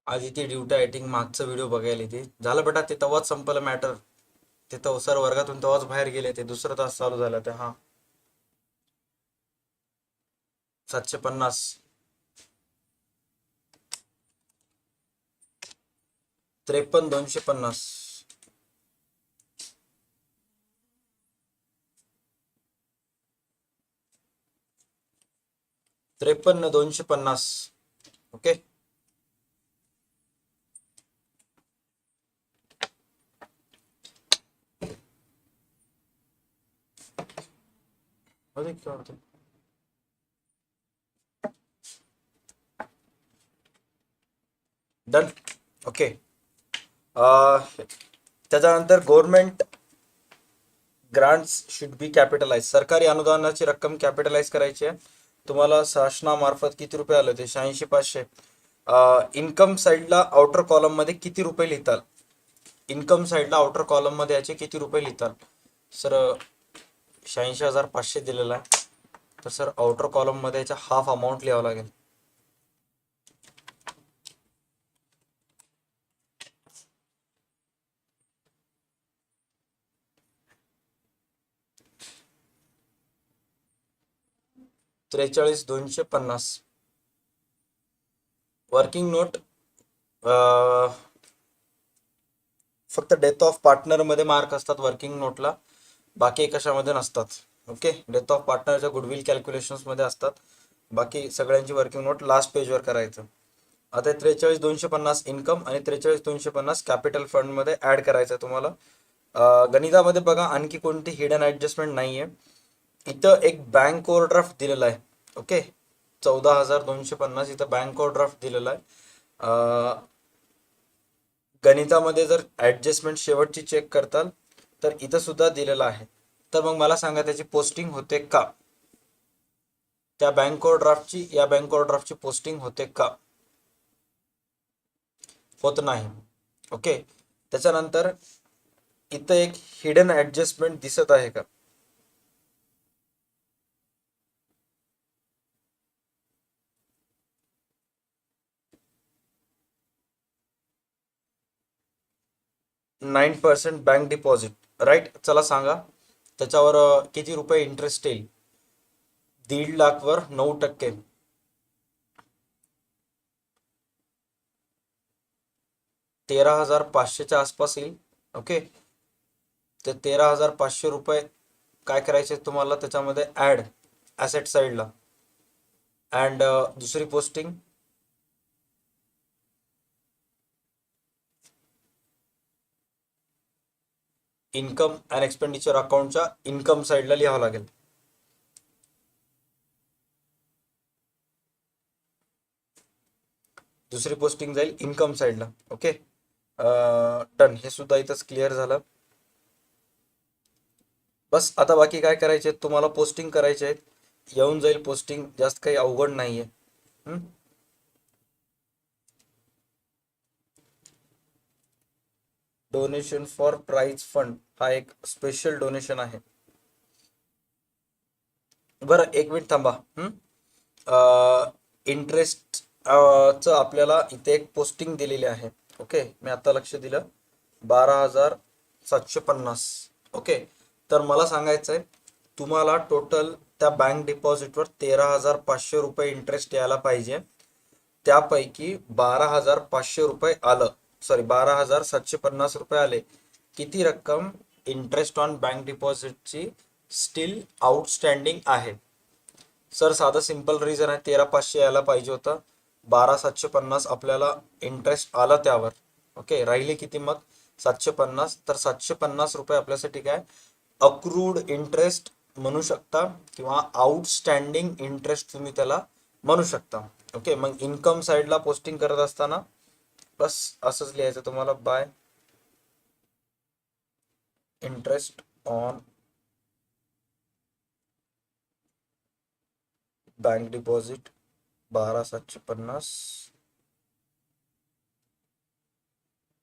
आधी ते ड्युटी आयटिंग मागचा व्हिडिओ बघायला ते झालं बेटा, ते तेव्हाच संपलं मॅटर. ते तर सर वर्गातून तेव्हाच बाहेर गेले, ते दुसरं तास चालू झालं ते. हा, 750, 53,250, 53,250. Okay, done. ओके, त्याच्यानंतर government grants should be capitalise. सरकारी अनुदानाची रक्कम कॅपिटलाइज करायची आहे. तुम्हाला शासनामार्फत किती रुपये आले होते? 86,500. इन्कम साईडला आउटर कॉलम मध्ये किती रुपये लिहिताल? इन्कम साईडला आउटर कॉलम मध्ये याचे किती रुपये लिहिताल? सर 86,500 दिलेला आहे, तर सर आउटर कॉलम मध्ये याच्या हाफ अमाऊंट लिहावं लागेल. $43,250. वर्किंग नोट फक्त डेथ ऑफ पार्टनर मध्ये मार्क असतात वर्किंग नोटला, बाकी कशामध्ये नसतात. ओके, डेथ ऑफ पार्टनरच्या गुडविल कॅल्क्युलेशन्स मध्ये असतात, बाकी सगळ्यांची वर्किंग नोट लास्ट पेजवर करायचं. आता 43,250 इन्कम आणि 43,250 कॅपिटल फंड मध्ये ऍड करायचं तुम्हाला. गणितामध्ये बघा आणखी कोणती हिडन ऍडजस्टमेंट नाहीये. इथं एक बँक ओव्हरड्राफ्ट दिलेला आहे. ओके, 14,250 इथं बँक ओव्हरड्राफ्ट दिलेला आहे. गणितामध्ये जर ऍडजस्टमेंट शेवटची चेक करताल तर इथं सुद्धा दिलेलं आहे. तर मग मला सांगा त्याची पोस्टिंग होते का? त्या बँक ओव्हरड्राफ्टची या बँक ओव्हरड्राफ्टची पोस्टिंग होते का? होत नाही. ओके, त्याच्यानंतर इथं एक हिडन ऍडजस्टमेंट दिसत आहे का? %9 बँक डिपॉझिट. राईट, चला सांगा त्याच्यावर किती रुपये इंटरेस्ट येईल? 1.5 लाख वर 9%, 13,500च्या आसपास येईल. ओके, ते 13,500 रुपये काय करायचे तुम्हाला त्याच्यामध्ये ऍड ऍसेट साईडला. अँड दुसरी पोस्टिंग इन्कम अँड एक्सपेंडिचर अकाउंटच्या इन्कम साईडला लिहावं लागेल. दुसरी पोस्टिंग जाईल इन्कम साईडला. Okay, done. हे सुद्धा इथंच क्लिअर झालं. बस आता बाकी काय करायचे, तुम्हाला पोस्टिंग करायचे आहेत, येऊन जाईल पोस्टिंग, जास्त काही अवघड नाहीये. डोनेशन फॉर प्राइज फंड हा एक स्पेशल डोनेशन आहे. बरं एक मिनिट थांबा. इंटरेस्ट च आपल्याला इथे एक पोस्टिंग दिलेली आहे. ओके, मी आता लक्ष दिलं. 12,750. ओके, तर मला सांगायचं आहे तुम्हाला टोटल त्या बँक डिपॉझिटवर 13,500 रुपये इंटरेस्ट यायला पाहिजे. त्यापैकी 12,500 रुपये आलं, सॉरी 12,750 रुपये आले. किती रक्कम इंटरेस्ट ऑन बँक डिपॉझिटची स्टील आउटस्टँडिंग आहे? सर साधं सिंपल रिझन आहे, 13,500 यायला पाहिजे होतं, 12,750 आपल्याला इंटरेस्ट आला त्यावर. ओके, राहिले किती मग 750. तर 750 रुपये आपल्यासाठी काय अक्रूड इंटरेस्ट म्हणू शकता किंवा आउटस्टँडिंग इंटरेस्ट तुम्ही त्याला म्हणू शकता. ओके, मग इन्कम साइडला पोस्टिंग करत असताना बस असंच लिहायचं तुम्हाला, by interest on bank deposit 12,750,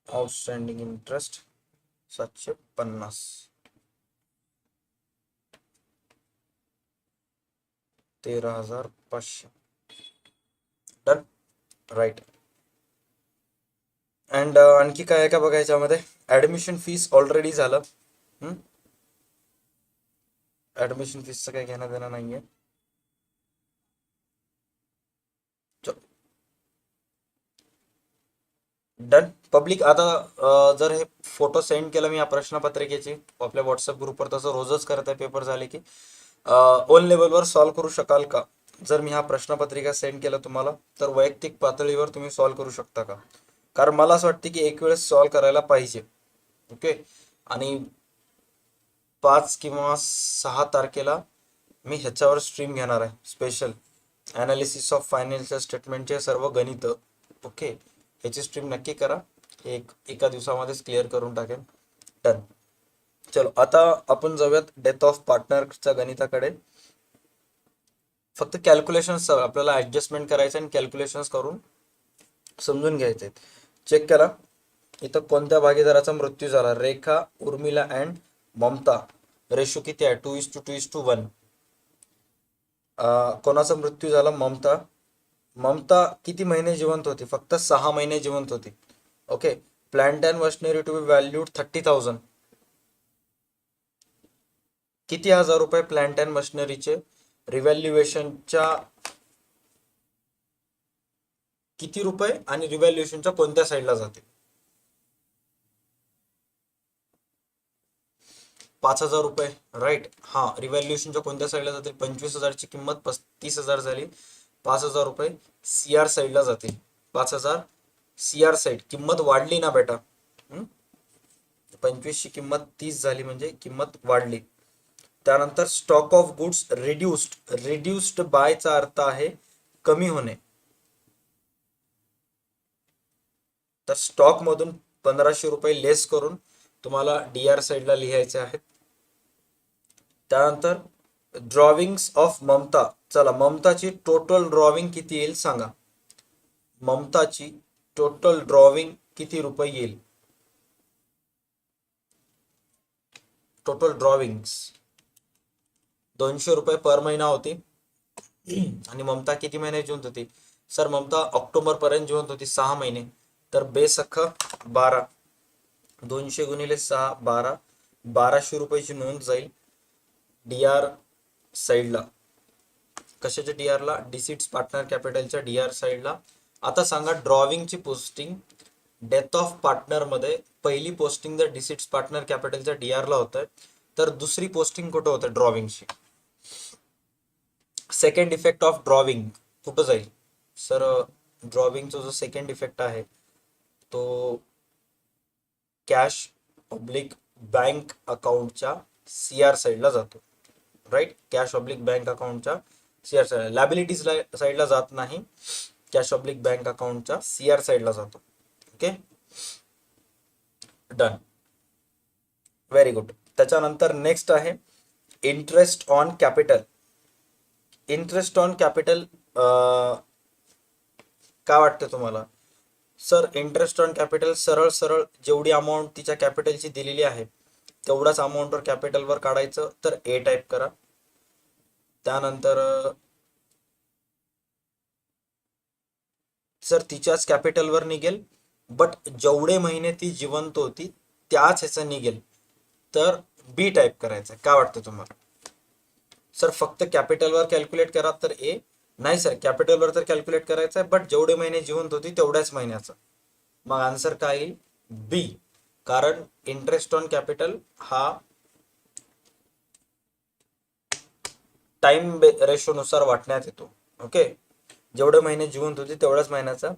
outstanding interest 750, 13,500. Done, right. And आणखी काय आहे का बघा याच्यामध्ये? ऍडमिशन फीस ऑलरेडी झालं. ऍडमिशन फीसचं काही घेणं देणं नाहीये. डन. पब्लिक आता जर हे फोटो सेंड केला मी या प्रश्नपत्रिकेची आपल्या व्हॉट्सअप ग्रुपवर, तसं रोजच करत आहे पेपर झाले की, ओन लेवलवर सॉल्व्ह करू शकाल का? जर मी हा प्रश्नपत्रिका सेंड केला तुम्हाला तर वैयक्तिक पातळीवर तुम्ही सॉल्व्ह करू शकता का? कारण मला असं वाटतं की एक वेळेस सॉल्व्ह करायला पाहिजे. ओके, आणि 5 किंवा 6 तारखेला मी ह्याच्यावर स्ट्रीम घेणार आहे, स्पेशल ॲनालिसिस ऑफ फायनान्शियल स्टेटमेंटचे सर्व गणित. ओके, ह्याची स्ट्रीम नक्की करा, एका दिवसामध्येच क्लिअर करून टाकेन. डन. चलो आता आपण जाऊयात डेथ ऑफ पार्टनरच्या गणिताकडे. फक्त कॅल्क्युलेशन्स आपल्याला ऍडजस्टमेंट करायचं आणि कॅल्क्युलेशन्स करून समजून घ्यायचे. चेक करा इथं कोणत्या भागीदाराचा मृत्यू झाला. रेखा, उर्मिला अँड ममता. रेशो किती आहे? 2:2:1. कोणाचा मृत्यू झाला? ममता. ममता किती महिने जिवंत होती? फक्त 6 महिने जिवंत होती. Okay, plant and machinery to be valued 30,000. किती हजार रुपये प्लांट अँड मशिनरीचे रिव्हॅल्युएशनच्या किती रुपये आणि रिव्हॅल्युएशनच्या कोणत्या साईडला जाते? 5,000 रुपये. राईट. हा, रिव्हॅल्युएशनच्या कोणत्या साईडला जातील? 25,000ची किंमत 35,000 झाली. 5,000 रुपये सीआर साईडला जातील. 5,000 सीआर साईड. किंमत वाढली ना बेटा. 25ची किंमत 30 झाली म्हणजे किंमत वाढली. त्यानंतर stock of goods reduced. Reduced बायचा अर्थ आहे कमी होणे. तर स्टॉक मधून 1,500 रुपये लेस करून तुम्हाला डीआर साईडला लिहायचे आहेत. त्यानंतर ड्रॉविंग्स ऑफ ममता. चला, ममताची टोटल ड्रॉविंग किती येईल सांगा. ममताची टोटल ड्रॉविंग किती रुपये येईल? टोटल ड्रॉविंग्स 200 रुपये पर महिना होती. आणि ममता किती महिने जिवंत होती? सर ममता ऑक्टोबर पर्यंत जिवंत होती, 6 महिने. तर बेसख 12. 200 गुणिले 6, 12. 1,200 रुपयाची नोंद जाईल डीआर साईडला. कशाच्या डीआरला? डिसिट्स पार्टनर कॅपिटलच्या डीआर साईडला. आता सांगा ड्रॉविंगची पोस्टिंग डेथ ऑफ पार्टनर मध्ये पहिली पोस्टिंग जर डिसिट्स पार्टनर कॅपिटलच्या डीआरला होत आहे, तर दुसरी पोस्टिंग कुठं होतं ड्रॉविंगची? सेकंड इफेक्ट ऑफ ड्रॉविंग कुठं जाईल? सर ड्रॉविंगचा जो सेकंड इफेक्ट आहे तो कॅश ऑब्लिक बँक अकाउंटच्या सीआर साईडला जातो. राईट, कॅश ऑब्लिक बँक अकाउंटच्या सीआर साईड. लॅबिलिटीज साईडला जात नाही, कॅश ऑब्लिक बँक अकाउंटच्या सीआर साईडला जातो. Okay, done, very good. त्याच्यानंतर नेक्स्ट आहे interest on capital. Interest on capital काय वाटतं तुम्हाला? सर इंटरेस्ट ऑन कॅपिटल सरळ सरळ जेवढी अमाऊंट तिच्या कॅपिटलची दिलेली आहे तेवढाच अमाऊंटवर कॅपिटलवर काढायचं, तर ए टाईप करा. त्यानंतर सर तिच्याच कॅपिटलवर निघेल, बट जेवढे महिने ती जिवंत होती त्याच ह्याचं निघेल, तर बी टाईप करायचं. काय वाटतं तुम्हाला? सर फक्त कॅपिटलवर कॅल्क्युलेट करा तर ए, नाही सर कॅपिटलवर तर कॅल्क्युलेट करायचं आहे, बट जेवढे महिने जिवंत होती तेवढ्याच महिन्याचं. मग आन्सर काय येईल? बी. कारण इंटरेस्ट ऑन कॅपिटल हा टाइम रेशोनुसार वाटण्यात येतो. ओके, जेवढे महिने जिवंत होते तेवढ्याच महिन्याचा.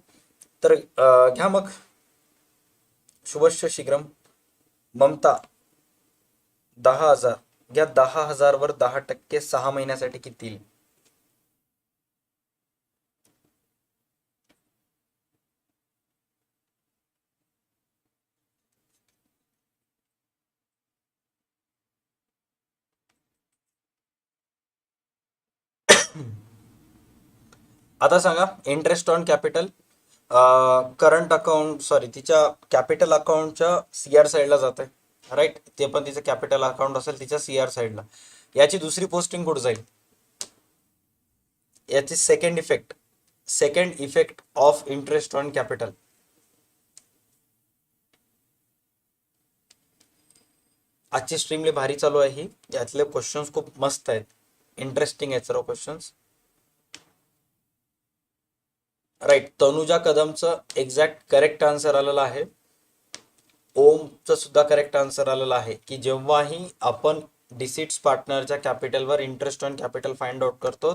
तर घ्या मग, शुभस्य शीघ्रम. ममता 10,000 घ्या. 10,000 वर 10% 6 महिन्यासाठी किती येईल? आता सांगा interest on capital current account, sorry तिच्या कॅपिटल अकाउंटच्या सीआर साईडला जात आहे, राईट. ते पण तिचं कॅपिटल अकाउंट असेल तिच्या सीआर साईडला. याची दुसरी पोस्टिंग कुठे जाईल? याची second effect of interest on capital. आजची स्ट्रीमले भारी चालू आहे ही. यातले क्वेश्चन्स खूप मस्त आहेत, इंटरेस्टिंग आहेत सर्व क्वेश्चन्स. राईट, तनुजा कदमचं एक्झॅक्ट करेक्ट आन्सर आलेलं आहे. ओमचं सुद्धा करेक्ट आन्सर आलेलं आहे की जेव्हाही आपण डिसिट्स पार्टनरच्या कॅपिटलवर interest on capital find out करतो,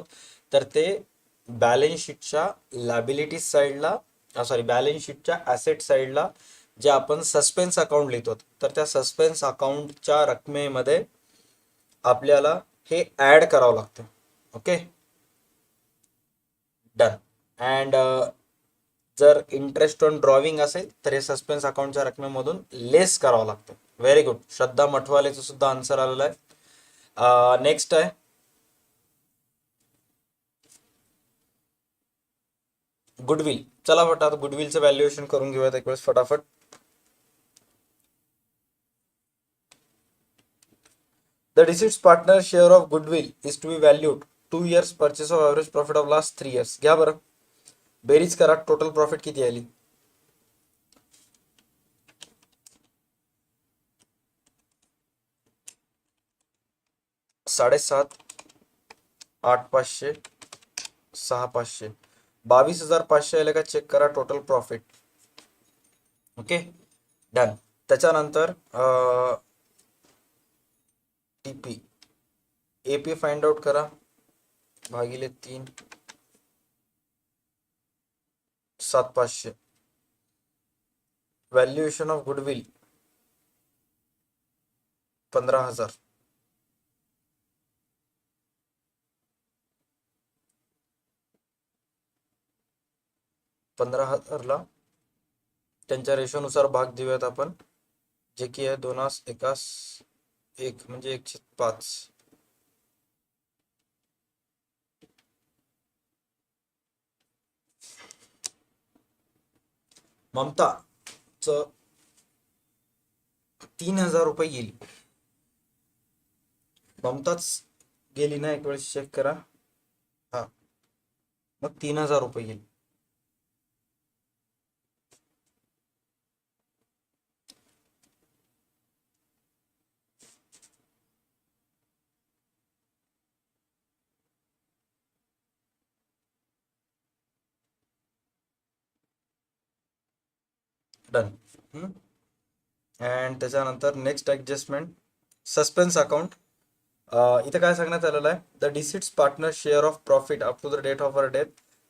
तर ते बॅलन्स शीटच्या लायबिलिटी साईडला, सॉरी बॅलन्स शीटच्या ॲसेट साईडला जे आपण सस्पेन्स अकाउंट लिहितो, तर त्या सस्पेन्स अकाउंटच्या रकमेमध्ये आपल्याला हे ॲड करावं लागतं. Okay, done. अँड जर इंटरेस्ट ऑन ड्रॉविंग असेल तर हे सस्पेन्स अकाउंटच्या रकमेमधून लेस करावं लागतं. Very good. श्रद्धा मठवालेचं सुद्धा आन्सर आलेलं आहे. नेक्स्ट आहे गुडविल. चला फटाफट गुडविलचं व्हॅल्युएशन करून घेऊयात एक वेळेस फटाफट. The deceased partner's share of goodwill is to be valued 2 years purchase of average profit of last 3 years. घ्या बरं, बेरीज करा, टोटल प्रॉफिट किती आली? 7.5, 8,500, 6,500, 22,500 आले का चेक करा टोटल प्रॉफिट. Okay, done. त्याच्यानंतर टीपी एपी फाइंड आउट करा, भागिले 3, 7,500. Valuation of goodwill 15,000. 15,000ला त्यांच्या रेशोनुसार भाग देऊयात आपण, जे की आहे 2:1 म्हणजे 1/5. ममताच 3,000 रुपये येईल. ममताच गेली ना, एक वेळेस चेक करा. हा, मग 3,000 रुपये येईल. डन. अँड त्याच्यानंतर नेक्स्ट ॲडजस्टमेंट सस्पेन्स अकाउंट. इथं काय सांगण्यात आलेलं आहे? The deceased partner share of profit up to the date of her death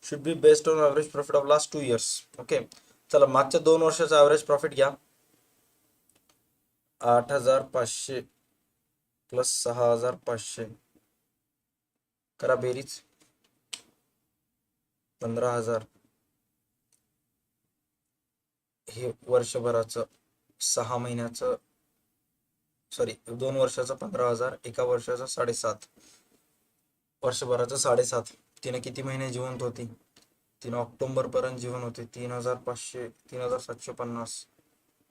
should be based on average profit of last 2 years. Okay, चला मागच्या 2 वर्षाचा ॲव्हरेज प्रॉफिट घ्या. 8,500 प्लस 6,500 करा बेरीज, 15,000. हे वर्षभराचं, 6 महिन्याचं, सॉरी 2 वर्षाचं 15,000, एका वर्षाचं 7.5, वर्षभराचं 7.5. तिने किती महिने जिवंत होती? 3 ऑक्टोबर पर्यंत जीवन होते 3,500 3,750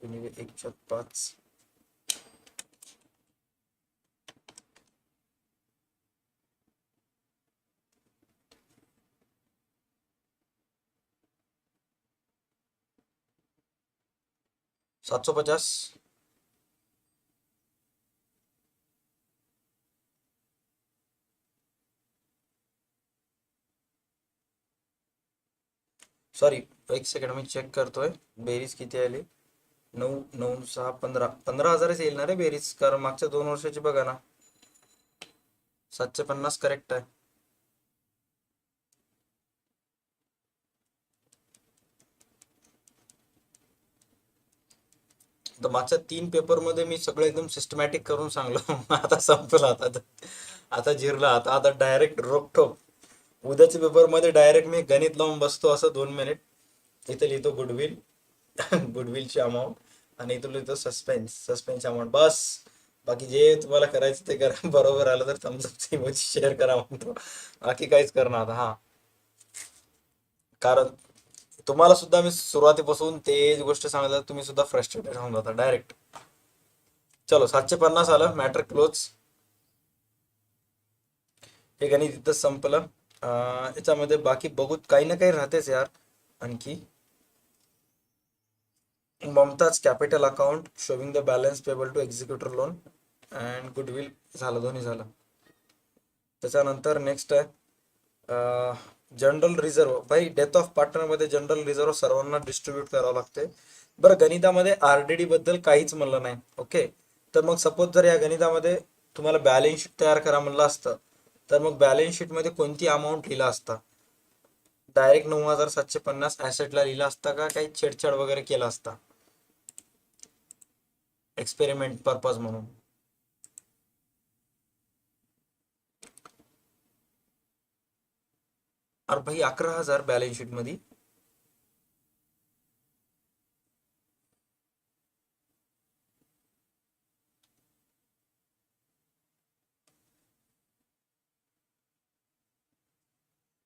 गुणिले 1/5. 750. सॉरी, एक सेकंड मी चेक करतोय बेरीज किती आली. 9 9 6 15 15,000च येईल ना रे बेरीज, कारण मागच्या 2 वर्षाची बघा ना. 750 करेक्ट आहे. तर मागच्या 3 पेपर मध्ये मी सगळं एकदम सिस्टमॅटिक करून सांगलो. आता संपलं, आता जिरला. आता डायरेक्ट रोकठोक उद्याच्या पेपर मध्ये डायरेक्ट मी गणित लावून बसतो असं 2 मिनिट. इथे लिहितो गुडविल, गुडविलची अमाऊंट, आणि इथं लिहितो सस्पेन्स अमाऊंट, बस. बाकी जे तुम्हाला करायचं ते करा. बरोबर आलं तर थम्स अप शेअर करा म्हणतो. बाकी काहीच करणार आता. हा, कारण तुम्हाला सुद्धा मी सुरुवातीपासून तेच गोष्ट सांगितलं, तुम्ही सुद्धा फ्रस्ट्रेटेड होऊन जाता डायरेक्ट. चलो, 750 आलं, मॅटर क्लोज. हे गणित इथं संपलं. याच्यामध्ये बाकी बघूत काही ना काही राहतेच यार आणखी. Mumtaz capital account showing the balance payable to executor loan and goodwill, झालं, दोन्ही झालं. त्याच्यानंतर नेक्स्ट आहे जनरल रिझर्व. भाई, डेथ ऑफ पार्टनर मध्ये जनरल रिझर्व सर्वांना डिस्ट्रीब्यूट करावं लागते. बरं, गणितामध्ये आरडीडी बद्दल काहीच म्हणलं नाही. ओके, तर मग सपोज जर या गणितामध्ये तुम्हाला बॅलन्स शीट तयार करा म्हणलं असतं, तर मग बॅलन्स शीट मध्ये कोणती अमाऊंट लिहिला असता? डायरेक्ट 9,750 ऍसेटला लिहिला असता का काही छेडछाड वगैरे केला असता एक्सपेरिमेंट पर्पज म्हणून? अरे भाई, 11,000 बॅलन्स शीट मध्ये.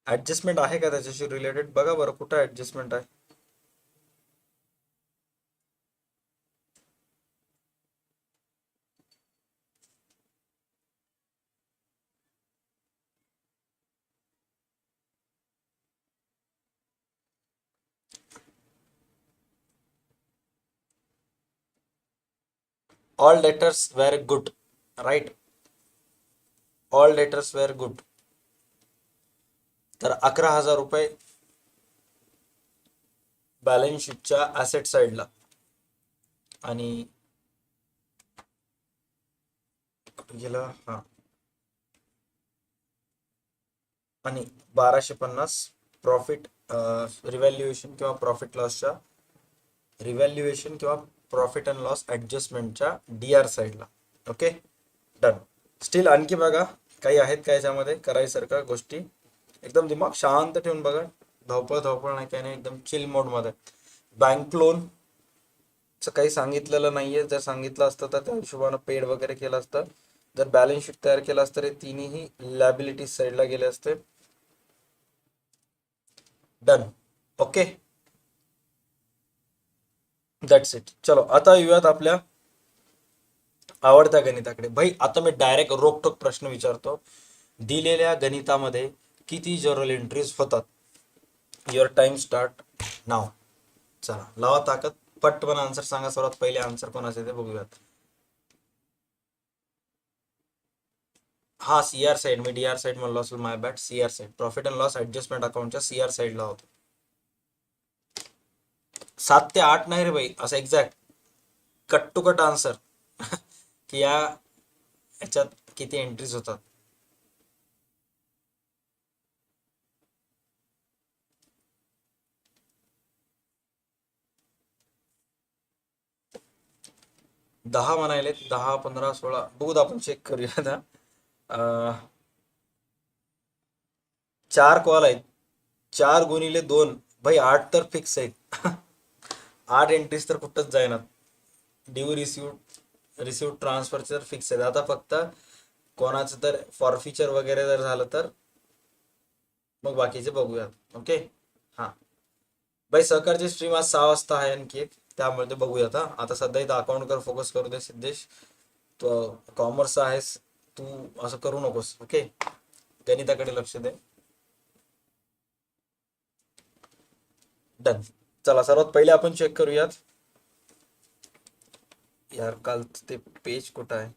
ऍडजस्टमेंट आहे का त्याच्याशी रिलेटेड? बघा बरं, कुठं ऍडजस्टमेंट आहे. ऑल डेटर्स वेर गुड, राईट. ऑल डेटर्स वेर गुड. तर 11,000 रुपये बॅलन्स शीटच्या ऍसेट साइडला, आणि कुठे गेला, हा, आणि 1,250 प्रॉफिट रिव्हॅल्युएशन किंवा प्रॉफिट लॉसच्या रिव्हॅल्युएशन किंवा प्रॉफिट अँड लॉस ऍडजस्टमेंटच्या डीआर साइडला. Okay, done. स्टील आणखी बघा काही आहेत का याच्यामध्ये करायसारख्या गोष्टी? एकदम दिमाग शांत ठेवून बघा, धावपळ धावपळ नाही, काही नाही, एकदम चिल मोड मध्ये. बँक लोन काही सांगितलेलं नाहीये. जर सांगितलं असतं तर त्या हिशोबानं पेड वगैरे केलं असतं. जर बॅलन्स शीट तयार केलं असतं तर तिन्ही लॅबिलिटी साइडला गेले असते. डन. Okay, that's it. चलो, आता येऊयात आपल्या आवडत्या गणिताकडे. भाई, आता मी डायरेक्ट रोखठोक प्रश्न विचारतो. दिलेल्या गणितामध्ये किती जर्नल एंट्रीज होतात? युअर टाइम स्टार्ट नाव. चला, लावा ताकद, पटपण आन्सर सांगा. सर्वात पहिले आन्सर कोणाचे ते बघूयात. हा, सीआर साइड. मी डीआर साइड म्हणलो असेल, my bad. CR side, profit and loss adjustment अकाउंटच्या सीआर साइडला होतो. 7 ते 8 नाही रे भाई, असं exact cut to cut answer. की या याच्यात किती एंट्रीज होतात. दहा म्हणायले, 10 15 16 बघूत, आपण चेक करूया आता. 4 कॉल आहेत, 4 × 2. भाई, 8 तर फिक्स आहेत. 8 एंट्रीज तर कुठंच जायना. ड्यू रिसिव्ह ट्रान्सफरचे तर फिक्स आहेत. आता फक्त कोणाचं तर फॉरफिचर वगैरे जर झालं तर मग बाकीचे बघूयात. ओके, हा भाई, सहकारची स्ट्रीम आज 6 वाजता आहे आणखी एक, त्यामुळे ते बघूया. आता सध्या इथं अकाउंट कर फोकस करू दे सिद्धेश. तू कॉमर्स आहेस, तू असं करू नकोस. ओके, गणिताकडे लक्ष दे. डन. चला, सर्वात पहिले आपण चेक करूयात. यार काल ते पेज कुठं आहे?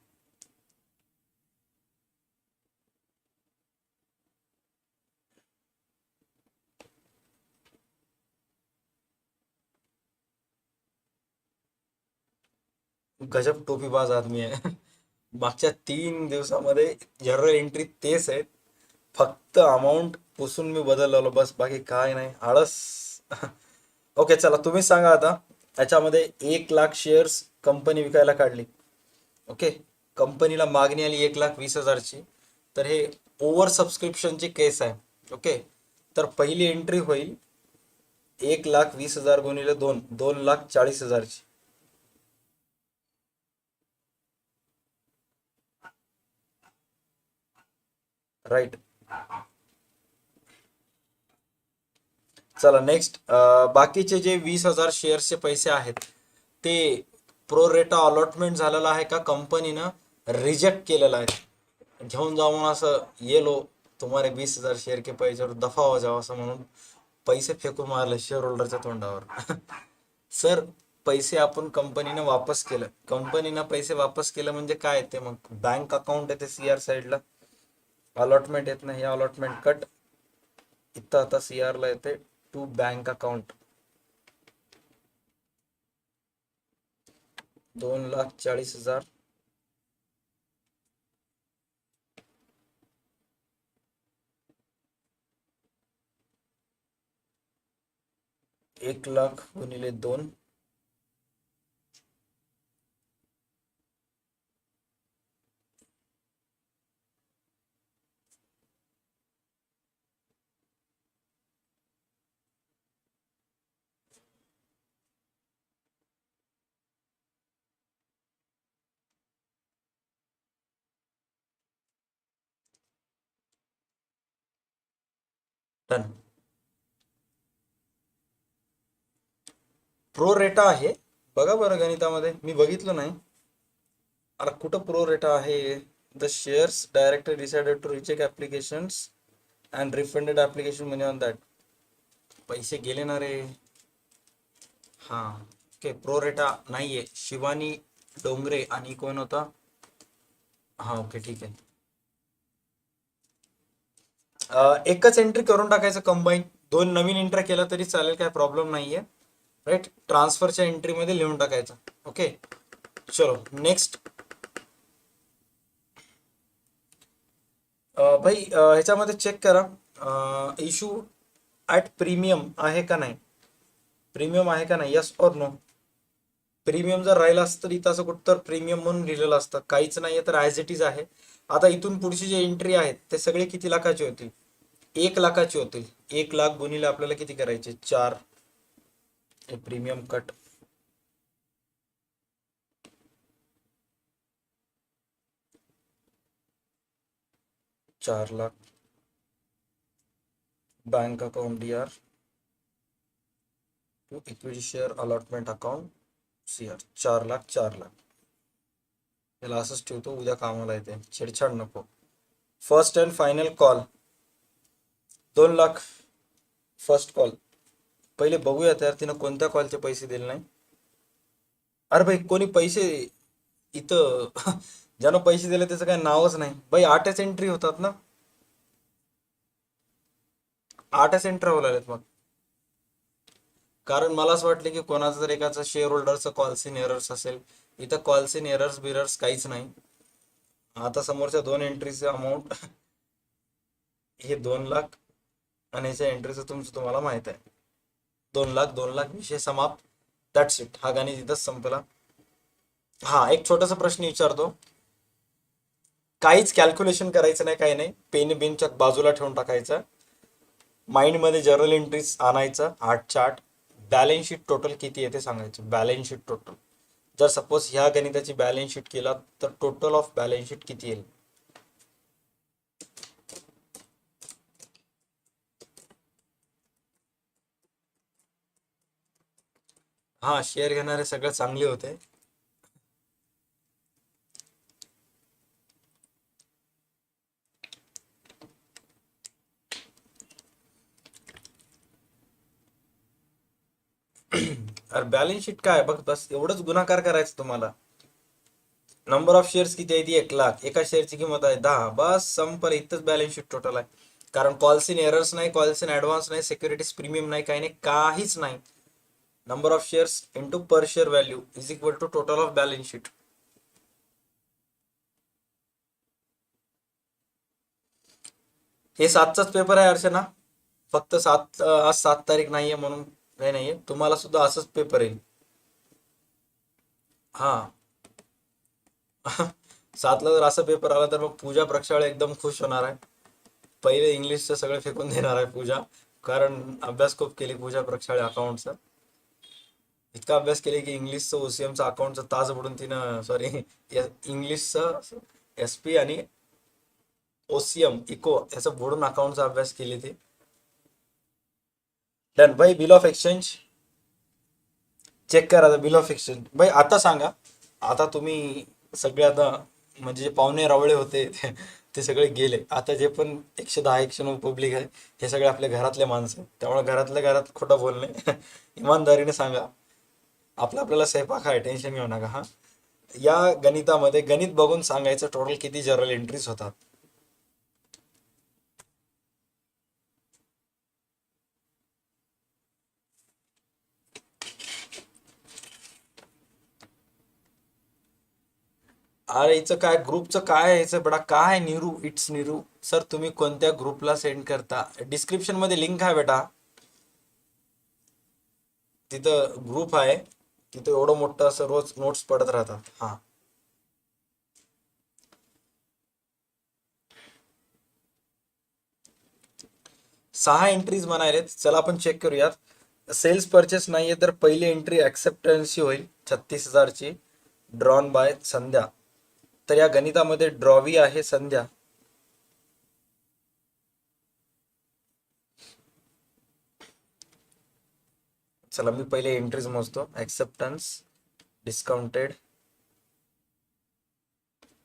गजब टोपीबाज आदमी आहे. मागच्या 3 दिवसामध्ये जनरल एंट्री तेच आहेत, फक्त अमाऊंट पुसून मी बदललो बस, बाकी काय नाही, आळस. ओके चला, तुम्ही सांगा आता. याच्यामध्ये 1 लाख शेअर्स कंपनी विकायला काढली. ओके, कंपनीला मागणी आली 1,20,000ची. तर हे ओव्हर सबस्क्रिप्शनची केस आहे. ओके, तर पहिली एंट्री होईल 1,20,000 गुणिले 2, 2,40,000ची. राईट. चला नेक्स्ट, बाकीचे जे 20,000 शेअर्सचे पैसे आहेत ते प्रो रेटा अलॉटमेंट झालेला आहे का कंपनीनं रिजेक्ट केलेला आहे? घेऊन जाऊन असं ये लो तुम्हारे 20,000 शेअर के पैसे और दफा हो जाओ असं म्हणून पैसे फेकून मारले शेअर होल्डरच्या तोंडावर. सर, पैसे आपण कंपनीनं वापस केलं. कंपनीनं पैसे वापस केलं म्हणजे काय ते? मग बँक अकाउंट येते CR साईडला, अलॉटमेंट येत नाही. अलॉटमेंट कट इथं आता CR ला येते टू बँक अकाउंट. 2,40,000 1,00,000 गुणिले 2, टन. प्रो रेटा आहे, बघा बरं गणितामध्ये, मी बघितलं नाही. अरे कुठं प्रो रेटा आहे? The shares directly decided to reject applications and refunded application money on that. पैसे गेले ना रे. हा ओके, प्रो रेटा नाहीये. शिवानी डोंगरे आणि कोण होता? हा ओके ठीक आहे. एकच एंट्री करून टाकायचं कंबाईन. 2 नवीन एंट्री केला तरी चालेल, काय प्रॉब्लेम नाहीये. राईट, ट्रान्सफरच्या एंट्रीमध्ये लिहून टाकायचं. ओके चलो नेक्स्ट. भाई ह्याच्यामध्ये चेक करा, इशू ॲट प्रीमियम आहे का नाही? प्रीमियम आहे का नाही, यस और नो? प्रीमियम जर राहिला असतं तर इथं असं कुठं तर प्रीमियम म्हणून लिहिलेलं असतं. काहीच नाहीये तर ॲज इट इज आहे. आता इथून पुढची जे एंट्री आहेत ते सगळे किती लाखाचे होतील? 1,00,000ची होतील. 1,00,000 गुणिले आपल्याला किती करायचे? 4. Premium cut. 4,00,000 bank account DR to equity share allotment account CR. 4,00,000 4,00,000. याला असंच ठेवतो, उद्या कामाला येते, छेडछाड नको. First and final call 2,00,000. First call. पहिले बघूया त्यार तिनं कोणत्या कॉलचे पैसे दिले नाही. अरे भाई, कोणी पैसे इथं ज्यानं पैसे दिले त्याचं काही नावच नाही भाई. 8च एंट्री होतात ना, 8च एंट्री होत मग. कारण मला असं वाटलं की कोणाचं जर एकाचं शेअर होल्डरचं कॉल्स इन एरर्स असेल. इथं कॉल्स इन एरर्स बिरर्स काहीच नाही. आता समोरच्या 2 एंट्रीचे अमाऊंट हे 2,00,000 आणि याच्या एंट्रीचं तुमचं तुम्हाला माहित आहे. 2,00,000 2,00,000 विषय समाप्त. That's it. हा गणित इथंच संपला. हा एक छोटासा प्रश्न विचारतो. काहीच कॅल्क्युलेशन करायचं नाही, काही नाही. पेन बिनच्या बाजूला ठेवून टाकायचं. माइंडमध्ये जर्नल एंट्रीज आणायचं 8च्या 8. बॅलन्स शीट टोटल किती आहे ते सांगायचं. बॅलन्स शीट टोटल जर सपोज ह्या गणिताची बॅलन्स शीट केला तर टोटल ऑफ बॅलन्स शीट किती येईल? हा, शेअर घेणारे सगळे चांगले होते. अरे बॅलन्स शीट काय बघ, बस एवढंच गुणाकार करायचं तुम्हाला. नंबर ऑफ शेअर्स किती आहे? ती 1,00,000. एका शेअरची किंमत आहे 10. बस संपलं, इथंच बॅलन्स शीट टोटल आहे. कारण कॉल्स इन एरर्स नाही, कॉल्स इन ऍडव्हान्स नाही, सिक्युरिटीज प्रीमियम नाही, काही नाही, काहीच नाही. Number of shares into per share value is equal to total of balance sheet. हे 7चाच पेपर आहे अर्चना. फक्त आज 7 तारीख नाहीये म्हणून काही नाहीये, तुम्हाला सुद्धा असंच पेपर येईल. हा. 7ला जर असा पेपर आला तर मग पूजा प्रक्षाळ एकदम खुश होणार आहे. पहिले इंग्लिशचं सगळं फेकून देणार आहे पूजा. कारण अभ्यास खूप केली पूजा प्रक्षाळे अकाउंटचा. इतका अभ्यास केले की इंग्लिशचं ओसीएमचं अकाउंटचं तास बुडून तिनं, सॉरी, इंग्लिशचं एसपी आणि ओसीएम इको याचं बुडून अकाउंटचा अभ्यास केली ती. डन भाई. बिल ऑफ एक्सचेंज चेक करा. बिल ऑफ एक्सचेंज भाई आता सांगा. आता तुम्ही सगळे आता म्हणजे जे पाहुणे रावळे होते ते सगळे गेले. आता जे पण 110-109 पब्लिक आहे हे सगळे आपल्या घरातले माणसं आहेत. त्यामुळे घरातल्या घरात खोटं बोलणे. इमानदारीने सांगा. आपल्याला स्वयंपाक आहे, टेन्शन घेऊ नका हा. या गणितामध्ये गणित बघून सांगायचं टोटल किती जर्नल एंट्रीज होतात. अरे हिचं काय ग्रुपचं काय आहे याचं बडा काय निरू, इट्स निरू. सर तुम्ही कोणत्या ग्रुपला सेंड करता? डिस्क्रिप्शन मध्ये लिंक आहे बेटा. तिथं ग्रुप आहे. तिथं एवढं मोठं असं रोज नोट्स पडत राहतात. हा. 6 एंट्रीज म्हणाले. चला आपण चेक करूयात. सेल्स परचेस नाहीये तर पहिली एंट्री ऍक्सेप्टन्सची होईल 36,000ची, ड्रॉन बाय संध्या. तर या गणितामध्ये ड्रॉवी आहे संध्या. चला मी पहिले एंट्रीज मोजतो. Acceptance, discounted,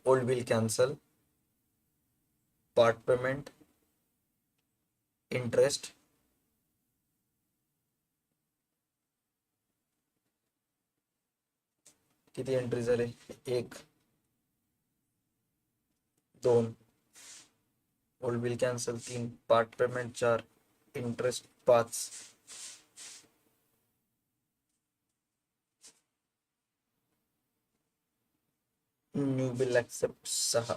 old bill cancel, part payment, interest, किती एंट्री झाले? 1, 2, old bill cancel 3, part payment 4, interest 5, new bill accept 6.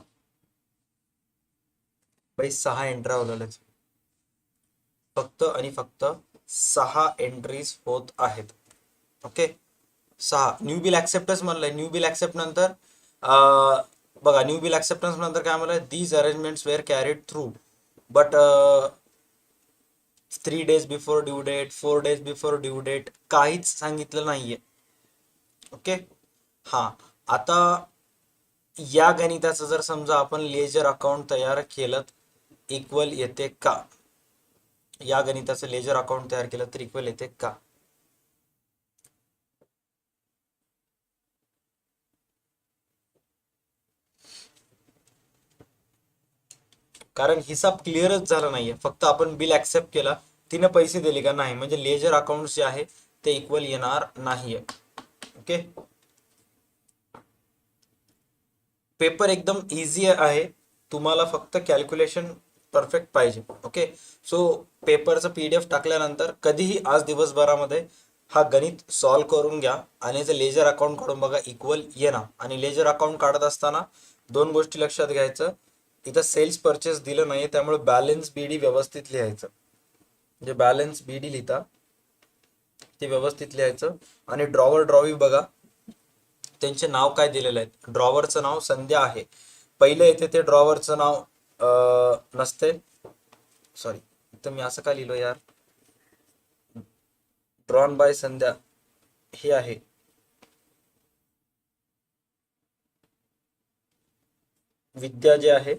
भाई 6 एंट्री उरल्या. फक्त आणि फक्त 6 एंट्रीज होत आहेत. ओके. 6 न्यू बिल ऍक्सेप्टन्स म्हणलंय. न्यू बिल ऍक्सेप्ट नंतर बघा, न्यू बिल ऍक्सेप्टन्स नंतर काय म्हणलंय? These arrangements were carried through but 3 days before due date, 4 days before due date, काहीच सांगितलं नाहीये. ओके. हा. आता या गणिताचं जर समजा आपण लेजर अकाउंट तयार केलं इक्वल येते का? या गणिताचं लेजर अकाउंट तयार केलं तर इक्वल येते का? कारण हिसाब क्लिअरच झाला नाहीये. फक्त आपण बिल ऍक्सेप्ट केला, तिने पैसे दिले का? नाही. म्हणजे लेजर अकाउंट जे आहे ते इक्वल येणार नाहीये. ओके. पेपर एकदम इझी आहे. तुम्हाला फक्त कॅल्क्युलेशन परफेक्ट पाहिजे. ओके. सो पेपरचं पीडीएफ टाकल्यानंतर कधीही आज दिवसभरामध्ये हा गणित सॉल्व्ह करून घ्या आणि याचं लेजर अकाउंट काढून बघा, इक्वल येणार. आणि लेजर अकाउंट काढत असताना 2 गोष्टी लक्षात घ्यायचं. इथं सेल्स परचेस दिलं नाही त्यामुळे बॅलन्स बीडी व्यवस्थित लिहायचं. जे बॅलन्स बीडी लिहिता ते व्यवस्थित लिहायचं. आणि ड्रॉवर ड्रॉवी बघा, त्यांचे नाव काय दिलेलं आहे. ड्रॉवरचं नाव संध्या आहे. पहिलं येते ते ड्रॉवरचं नाव नसते. सॉरी, इथं मी असं का लिहिलो यार. ड्रॉन बाय संध्या हे आहे. विद्या जे आहे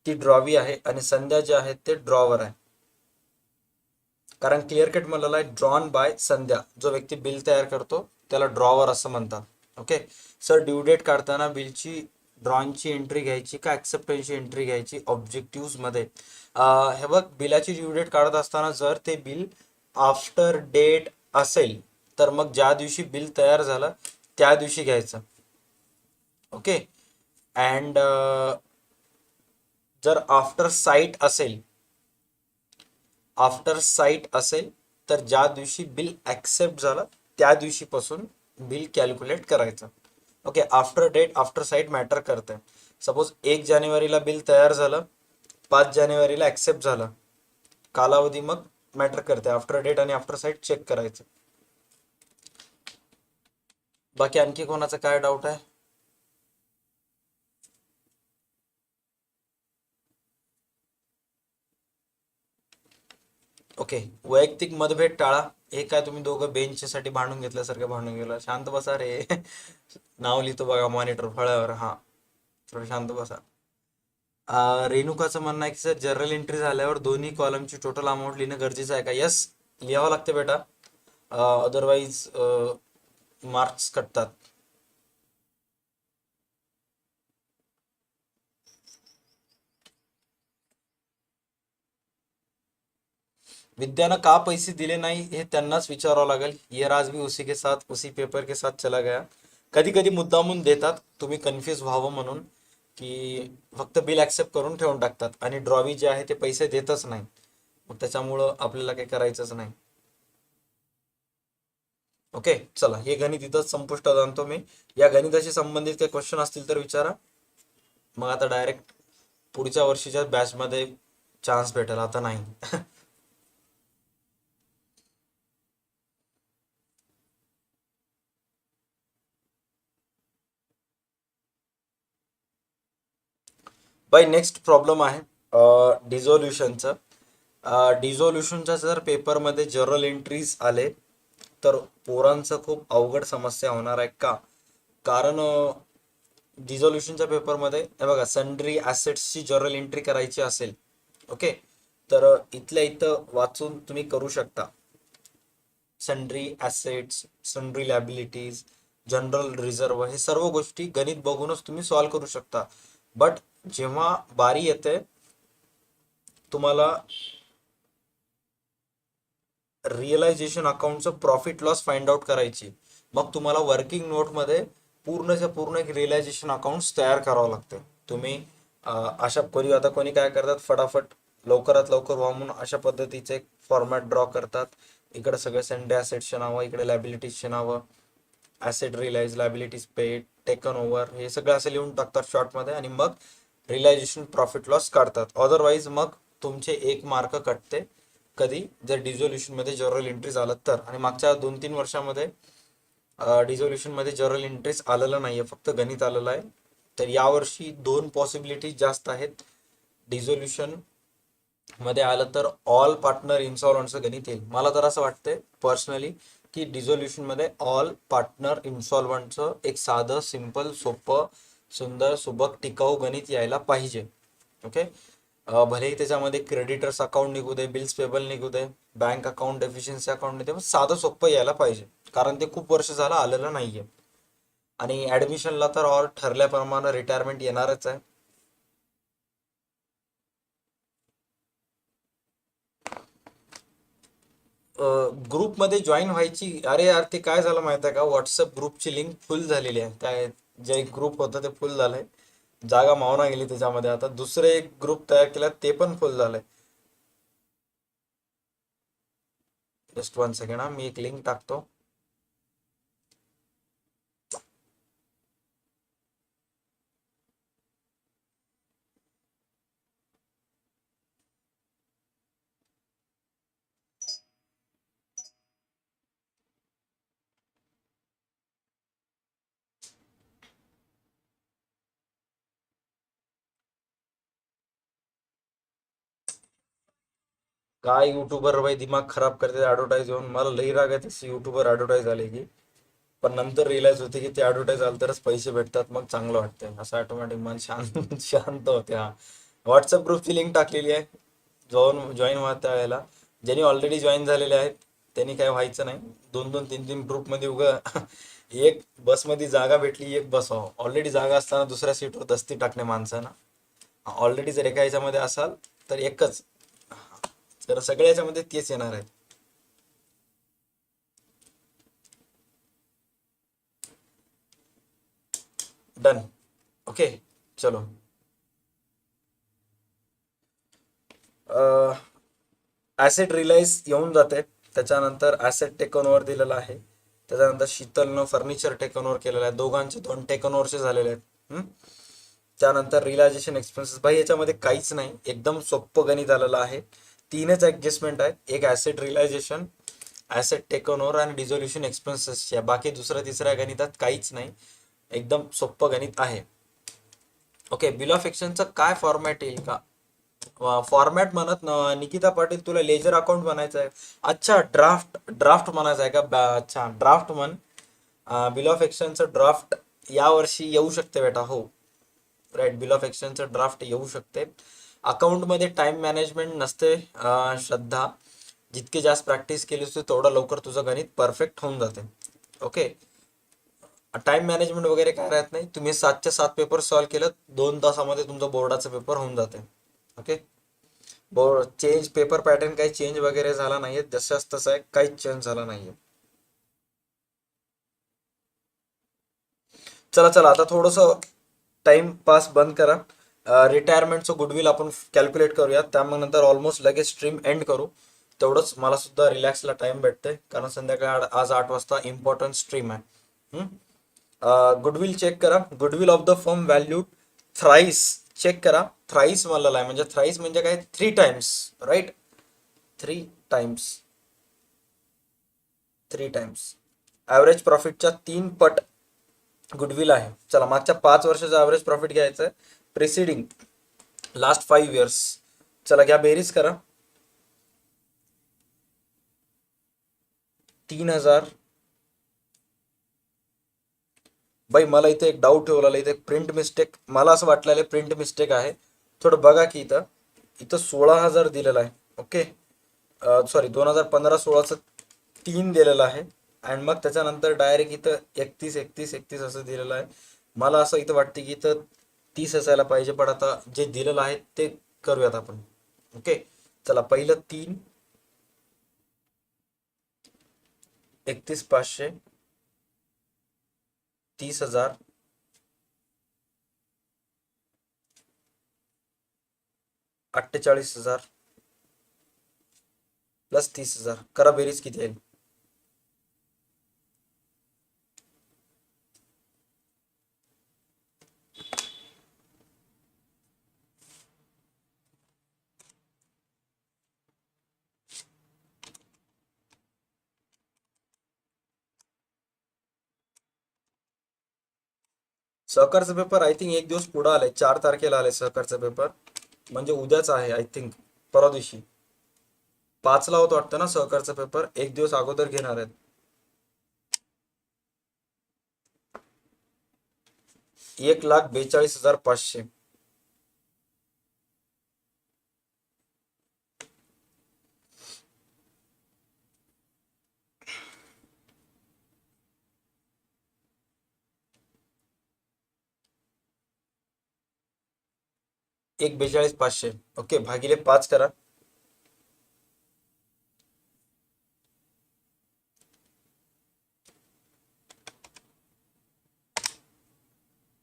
ती ड्रॉवी आहे आणि संध्या जे आहे ते ड्रॉवर आहे. कारण क्लिअर कट म्हणलेला आहे ड्रॉन बाय संध्या. जो व्यक्ती बिल तयार करतो त्याला ड्रॉवर असं म्हणतात. ओके सर, ड्यू डेट काढताना बिलची ड्रॉनची एंट्री घ्यायची का ॲक्सेप्टन्सची एंट्री घ्यायची ऑब्जेक्टिव्ह मध्ये? हे बघ, बिलाची ड्यू डेट काढत असताना जर ते बिल आफ्टर डेट असेल तर मग ज्या दिवशी बिल तयार झालं त्या दिवशी घ्यायचं. ओके अँड जर आफ्टर साईट असेल तर ज्या दिवशी बिल ॲक्सेप्ट झालं त्या दिवशीपासून बिल कॅल्क्युलेट करायचं. Okay, after date after sight matter करते. सपोज 1 जानेवारीला बिल तयार झालं, 5 जानेवारीला ॲक्सेप्ट झालं, कालावधी मग मॅटर करते. आफ्टर डेट आणि आफ्टर साईट चेक करायचं. बाकी आणखी कोणाचा काय डाऊट आहे? ओके, वैयक्तिक मतभेद टाळा. हे काय तुम्ही दोघं बेंचसाठी भांडून घेतल्यासारखं भांडून गेला? शांत बसा रे. नाव लिहितो बघा मॉनिटर फळ्यावर. हा, थोडं शांत बसा. रेणुकाचं म्हणणं आहे की सर जनरल एंट्री झाल्यावर दोन्ही कॉलमची टोटल अमाऊंट लिहिणं गरजेचं आहे का? यस, लिहावं लागते बेटा, अदरवाईज मार्क्स कटतात. विद्यानं का पैसे दिले नाही हे त्यांनाच विचारावं लागेल. ये राज भी उसी के साथ उसी पेपर के साथ चला गया. कधी कधी मुद्दामून देतात तुम्ही कन्फ्यूज व्हावं म्हणून, की फक्त बिल ॲक्सेप्ट करून ठेवून टाकतात आणि ड्रॉवी जे आहे ते पैसे देतच नाही. मग त्याच्यामुळं आपल्याला काही करायचंच नाही. ओके चला, हे गणित इथंच संपुष्टात आणतो मी. या गणिताशी संबंधित काही क्वेश्चन असतील तर विचारा. मग आता डायरेक्ट पुढच्या वर्षीच्या बॅचमध्ये चान्स भेटेल, आता नाही. बाय नेक्स्ट प्रॉब्लेम आहे डिझोल्युशनचं. डिझोल्युशनच्या जर पेपरमध्ये जर्नल एंट्रीज आले तर पोरांचं खूप अवघड समस्या होणार आहे. का? कारण डिझोल्युशनच्या पेपरमध्ये हे बघा, सन्ड्री ॲसेट्सची जर्नल एंट्री करायची असेल, ओके, तर इथल्या इथं वाचून तुम्ही करू शकता. Sundry assets, sundry liabilities, general reserve, हे सर्व गोष्टी गणित बघूनच तुम्ही सॉल्व्ह करू शकता. बट जेव्हा बारी येते तुम्हाला रिअलायझेशन अकाउंटचं प्रॉफिट लॉस फाइंड आउट करायची, मग तुम्हाला वर्किंग नोटमध्ये पूर्णच्या पूर्ण एक रिअलायझेशन अकाउंट्स तयार करावं लागते. तुम्ही अशा कोणी, आता कोणी काय करतात, फटाफट लवकरात लवकर व्हा म्हणून अशा पद्धतीचे एक फॉर्मॅट ड्रॉ करतात. इकडे सगळे संडे ॲसेट्सचे नावं, इकडे लॅबिलिटीजचे नावं, asset realise, liabilities paid, taken over, हे सगळं असं लिहून टाकतात शॉर्टमध्ये आणि मग रिअलायझेशन प्रॉफिट लॉस काढतात. अदरवाईज मग तुमचे 1 मार्क कटते कधी जर डिझोल्युशनमध्ये जर्नल एंट्रीज आलं तर. आणि मागच्या 2-3 वर्षामध्ये डिझोल्युशनमध्ये जर्नल एंट्रीज आलेलं नाही आहे, फक्त गणित आलेलं आहे. तर यावर्षी 2 पॉसिबिलिटीज जास्त आहेत. डिझोल्युशन मध्ये आलं तर ऑल पार्टनर इन्सॉल्वंटचं गणित येईल. मला तर असं वाटतंय पर्सनली की डिझोल्युशन मध्ये ऑल पार्टनर इन्सॉल्वंटचं एक साधं, सिंपल, सोपं, सुंदर, सुबक, टिकाऊ गणित यायला पाहिजे. ओके, भलेही त्याच्यामध्ये क्रेडिटर्स अकाउंट निघू दे, बिल्स पेबल निघू दे, बँक अकाउंट, डेफिशियन्सी अकाउंट निघू दे, पण साधं सोपं यायला पाहिजे, कारण ते खूप वर्ष झालं आलेलं नाहीये. आणि ऍडमिशनला तर ऑल ठरल्याप्रमाणे रिटायरमेंट येणारच आहे. ग्रुपमध्ये जॉईन व्हायची, अरे यार ते काय झालं माहिती आहे का, व्हॉट्सअप ग्रुपची लिंक फुल झालेली आहे. त्या जे एक ग्रुप होतं ते फुल झालंय, जागा मावना गेली त्याच्यामध्ये. आता दुसरे एक ग्रुप तयार केला ते पण फुल झालंय. जस्ट 1 सेकंड, मी एक लिंक टाकतो. काय युट्यूबर भाई दिमाग खराब करते ऍडव्हर्टाईज येऊन. मला लई राग आहे तशी युट्यूबर ऍडव्हर्टाईज आले की, पण नंतर रिअलाइज होते की ते ऍडव्हर्टाईज आलं तरच पैसे भेटतात, मग चांगलं वाटतंय. असं ऑटोमॅटिक मन शांत शांत होते. हा, व्हॉट्सअप ग्रुपची लिंक टाकलेली आहे, जॉईन व्हा त्या वेळेला. ज्यांनी ऑलरेडी जॉईन झालेले आहेत त्यांनी काय व्हायचं नाही. 2-2 3-3 ग्रुपमध्ये उगा एक बसमध्ये जागा भेटली एक बसावं. ऑलरेडी जागा असताना दुसऱ्या सीटवर दस्ती टाकणे माणसानं. ऑलरेडी जर एका ह्याच्यामध्ये असाल तर एकच, तर सगळ्या ह्याच्यामध्ये तेच येणार आहे. डन. ओके चलो. ऍसेट रिलाइज येऊन जाते. त्याच्यानंतर ऍसेट टेकन ओव्हर दिलेला आहे. त्याच्यानंतर शीतलनं फर्निचर टेकन ओव्हर केलेलं आहे. दोघांचे 2 टेकन ओव्हरचे झालेले आहेत. त्यानंतर रिलायझेशन एक्सपेन्सेस, भाई याच्यामध्ये काहीच नाही, एकदम सोपं गणित आलेलं आहे. 3च ऍडजस्टमेंट आहेत, एक asset realisation, asset taken over आणि डिझोल्युशन एक्सपेन्सेस. या बाकी दुसऱ्या तिसऱ्या गणितात काहीच नाही, एकदम सोपं गणित आहे. ओके, बिल ऑफ एक्सचेंजचा काय फॉर्मॅट येईल का? फॉर्मॅट म्हणत निकिता पाटील तुला लेजर अकाउंट बनायचं आहे. अच्छा, ड्राफ्ट म्हणायचं आहे का? अच्छा, ड्राफ्ट म्हण. बिल ऑफ एक्सचेंजचं ड्राफ्ट यावर्षी येऊ शकते बेटा. हो राईट, बिल ऑफ एक्सचेंजचं ड्राफ्ट येऊ शकते. अकाउंटमध्ये टाइम मॅनेजमेंट नसते श्रद्धा. जितके जास्त प्रॅक्टिस केली असते तेवढं लवकर तुझं गणित परफेक्ट होऊन जाते. ओके, टाइम मॅनेजमेंट वगैरे काय राहत नाही. तुम्ही 7च्या 7 पेपर सॉल्व्ह केलं 2 तासामध्ये तुमचं बोर्डाचं पेपर होऊन जाते. Okay, board change, paper pattern काही चेंज वगैरे झाला नाहीये, जसंच तसं आहे, काहीच चेंज झाला नाहीये. चला चला, आता थोडस टाइम पास बंद करा. रिटायरमेंटचं गुडविल आपण कॅल्क्युलेट करूया, त्यामुळे नंतर ऑलमोस्ट लगेच स्ट्रीम एंड करू. तेवढंच मला सुद्धा रिलॅक्सला टाइम भेटते, कारण संध्याकाळी आज 8 वाजता इम्पॉर्टंट स्ट्रीम आहे. गुडविल चेक करा. Goodwill of the firm value thrice check करा. थ्राईस म्हणलेला आहे, म्हणजे थ्राईस म्हणजे काय? 3 times, right? 3 times, 3 times. Average प्रॉफिटच्या 3 पट गुडविल आहे. चला, मागच्या 5 वर्षाचं ॲव्हरेज प्रॉफिट घ्यायचं आहे, प्रिसिडिंग लास्ट 5 इयर्स. चला घ्या, बेरीज करा. 3000. बाई मला इथे एक डाऊट ठेवलेला, इथे प्रिंट मिस्टेक, मला असं वाटलेलं प्रिंट मिस्टेक आहे. थोडं बघा की इथं इथं 16,000 दिलेलं आहे. ओके, सॉरी, 2015-16चं 3 दिलेलं आहे, आणि मग त्याच्यानंतर डायरेक्ट इथं 31 असं दिलेलं आहे. मला असं इथं वाटतं की इथं 30 असायला पाहिजे, पण आता जे दिलेलं आहे ते करूयात आपण. ओके, चला, पहिलं 3, 31,500, 30,000, 48,000 प्लस 30,000. करा बेरीज, किती येईल? सहकारचा पेपर आय थिंक एक दिवस पुढे आलाय, 4 तारखेला आलाय सहकारचा पेपर, म्हणजे उद्याच आहे आय थिंक, परवा दिवशी 5ला होत वाटतं ना सहकारचा पेपर, एक दिवस अगोदर घेणार आहेत. 1,42,500. एक 42,500. ओके, भागिले 5 करा.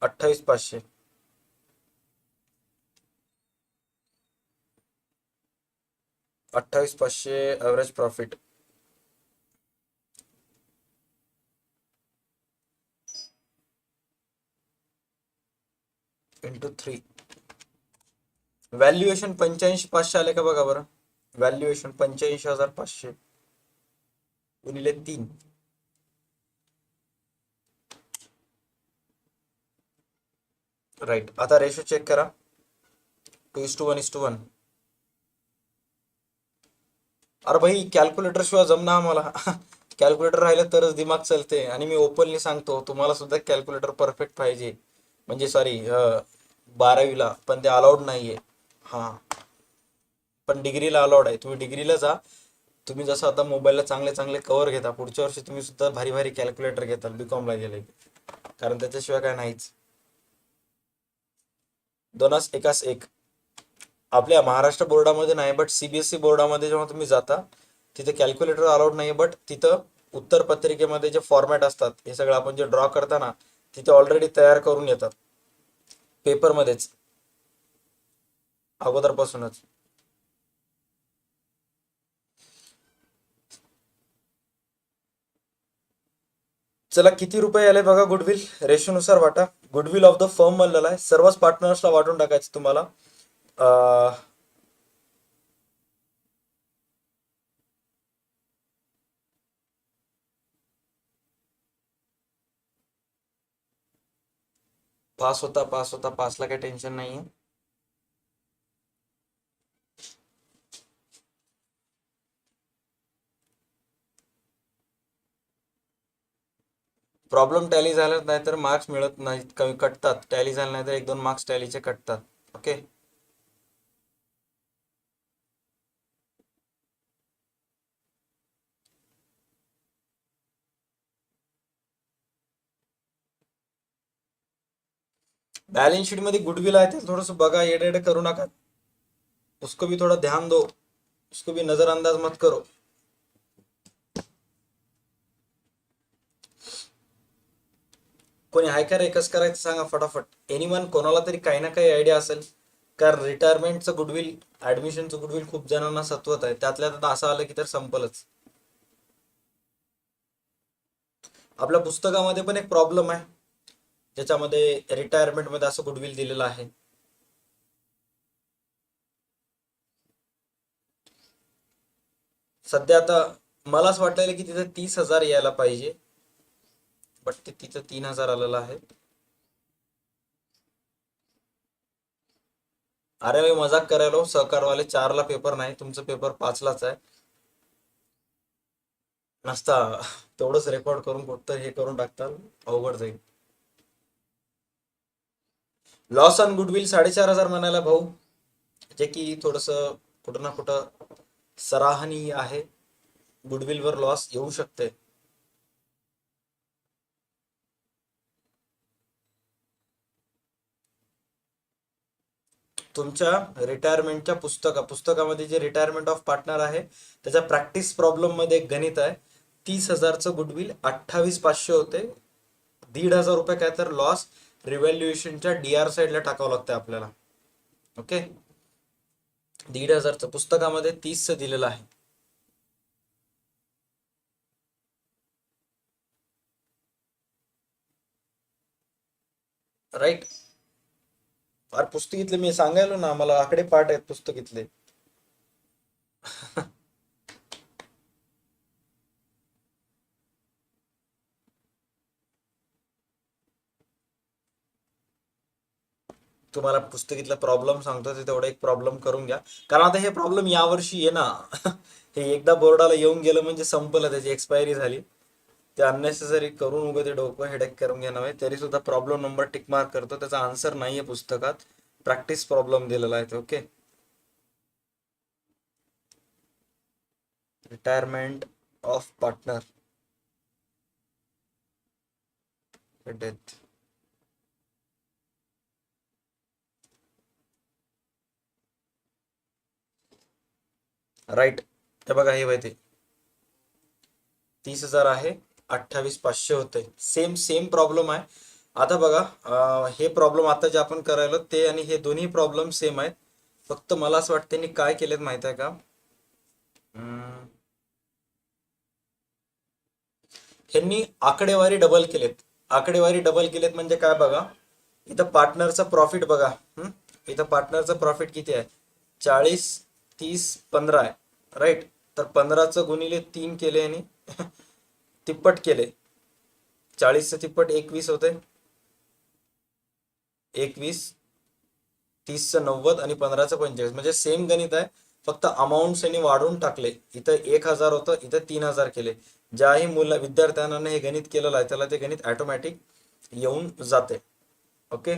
28,500. 28,500 ॲव्हरेज प्रॉफिट इंटू 3. व्हॅल्युएशन 85,500 आले का बघा बरं. व्हॅल्युएशन 85,500 गुणिले 3. राईट, आता रेशो चेक करा. 2:1:1. अरे भाई, कॅल्क्युलेटर शिवाय जमना आम्हाला. कॅल्क्युलेटर राहिलं तरच दिमाग चालते, आणि मी ओपनली सांगतो तुम्हाला सुद्धा कॅल्क्युलेटर परफेक्ट पाहिजे, म्हणजे सॉरी 12वीला, पण ते अलाउड नाहीये. हा, पण डिग्रीला अलाउड आहे. तुम्ही डिग्रीला जा, तुम्ही जसं आता मोबाईलला चांगले चांगले कव्हर घेता, पुढच्या वर्षी तुम्ही सुद्धा भारी भारी कॅल्क्युलेटर घेताल बीकॉमला गेले की. कारण त्याच्याशिवाय काय नाहीच. दोनास एकास एक. आपल्या महाराष्ट्र बोर्डामध्ये नाही, बट सीबीएसई बोर्डामध्ये जेव्हा तुम्ही जाता तिथे कॅल्क्युलेटर अलाउड नाही, बट तिथं उत्तर पत्रिकेमध्ये जे फॉर्मॅट असतात हे सगळं आपण जे ड्रॉ करताना तिथे ऑलरेडी तयार करून येतात पेपरमध्येच अगोदरपासूनच. चला किती रुपये आले बघा. गुडविल रेशोनुसार वाटा. गुडविल ऑफ द फर्म म्हणलेला आहे, सर्वच पार्टनर्सला वाटून टाकायचं तुम्हाला. अं, 5 होता 5ला काही टेन्शन नाहीये. प्रॉब्लेम टॅली झाला नाही तर मार्क्स मिळत नाहीत, कमी कटतात. टॅली झाला नाही तर 1-2 मार्क्स टॅलीचे कटतात. ओके. बैलेंस शीट मध्ये गुडविल आहे ते थोडस बघा, येडे येडे करू नका. उसको भी थोड़ा ध्यान दो, उसको भी नजरअंदाज मत करो. कोणी आहे का रे, कसं करायचं सांगा फटाफट. एनीवन, कोणाला तरी काही ना काही आयडिया असेल. कारण रिटायरमेंटचं गुडविल, ऍडमिशनचं गुडविल खूप जणांना सत्वत आहे, त्यातल्या त्यात असं आलं की तर संपलच. आपल्या पुस्तकामध्ये पण एक प्रॉब्लेम आहे ज्याच्यामध्ये रिटायरमेंट मध्ये असं गुडविल दिलेलं आहे. सध्या आता मला असं वाटलेलं की तिथे 30,000 यायला पाहिजे, बट ते तिथं 3,000 आलेलं आहे. अरे मी मजाक करायलो, सहकारवाले 4ला पेपर नाही, तुमचं पेपर 5लाच आहे. नसता तेवढंच रेकॉर्ड करून फक्त हे करून टाकताल, अवघड जाईल. लॉस ऑन गुडविल 4,500 म्हणायला भाऊ, जे की थोडस कुठं ना कुठं सराहनीय आहे. गुडविल वर लॉस येऊ शकते. तुमच्या रिटायरमेंटच्या पुस्तकामध्ये जे रिटायरमेंट ऑफ पार्टनर आहे त्याच्या प्रॅक्टिस प्रॉब्लेम मध्ये एक गणित आहे. 30,000चं गुडविल 28,500 होते. 1,500 रुपये काय तर लॉस रिव्हॅल्युएशनच्या डीआर साईडला टाकावं लागतं आपल्याला. ओके. 1,500चं पुस्तकामध्ये 30चं दिलेलं आहे. राईट. अरे पुस्तक इथले मी सांगायलो ना, मला आकडे पाठ आहेत पुस्तक इथले. तुम्हाला पुस्तकीतला प्रॉब्लेम सांगतो ते तेवढा एक प्रॉब्लेम करून घ्या. कारण आता हे प्रॉब्लेम यावर्षी ये ना हे एकदा बोर्डाला येऊन गेलं म्हणजे संपलं, त्याची एक्सपायरी झाली. ते अननेसेसरी करून उगा ते डोकं हेडेक करून घेणं आहे. तरी सुद्धा प्रॉब्लेम नंबर टिक मार्क करतो, त्याचा आन्सर नाहीये पुस्तकात, प्रॅक्टिस प्रॉब्लेम दिलेला आहे. Okay. Retirement of partner death. Right. हे बघा, हे माहिती 30,000 आहे, 28,500 होते. सेम सेम प्रॉब्लेम आहे. आता बघा, हे प्रॉब्लेम आता जे आपण करायलो ते आणि हे दोन्ही प्रॉब्लेम सेम आहेत. फक्त मला असं वाटतं त्यांनी काय केलेत माहित आहे का, ह्यांनी आकडेवारी डबल केलेत. आकडेवारी डबल केलेत म्हणजे काय बघा, इथं पार्टनरचा प्रॉफिट बघा. इथं पार्टनरचं प्रॉफिट किती आहे, 40, 30, 15 आहे. राईट. तर 15चं गुणिले 3 केले आणि तिप्पट केले. 40चं तिप्पट 21 होते. 21, 30चं 90 आणि 15चं 45. म्हणजे सेम गणित आहे, फक्त अमाऊंट यांनी वाढवून टाकले. इथं 1,000 होतं, इथं 3,000 केले. ज्याही विद्यार्थ्यांना हे गणित केलेलं आहे त्याला ते गणित ऑटोमॅटिक येऊन जाते. ओके.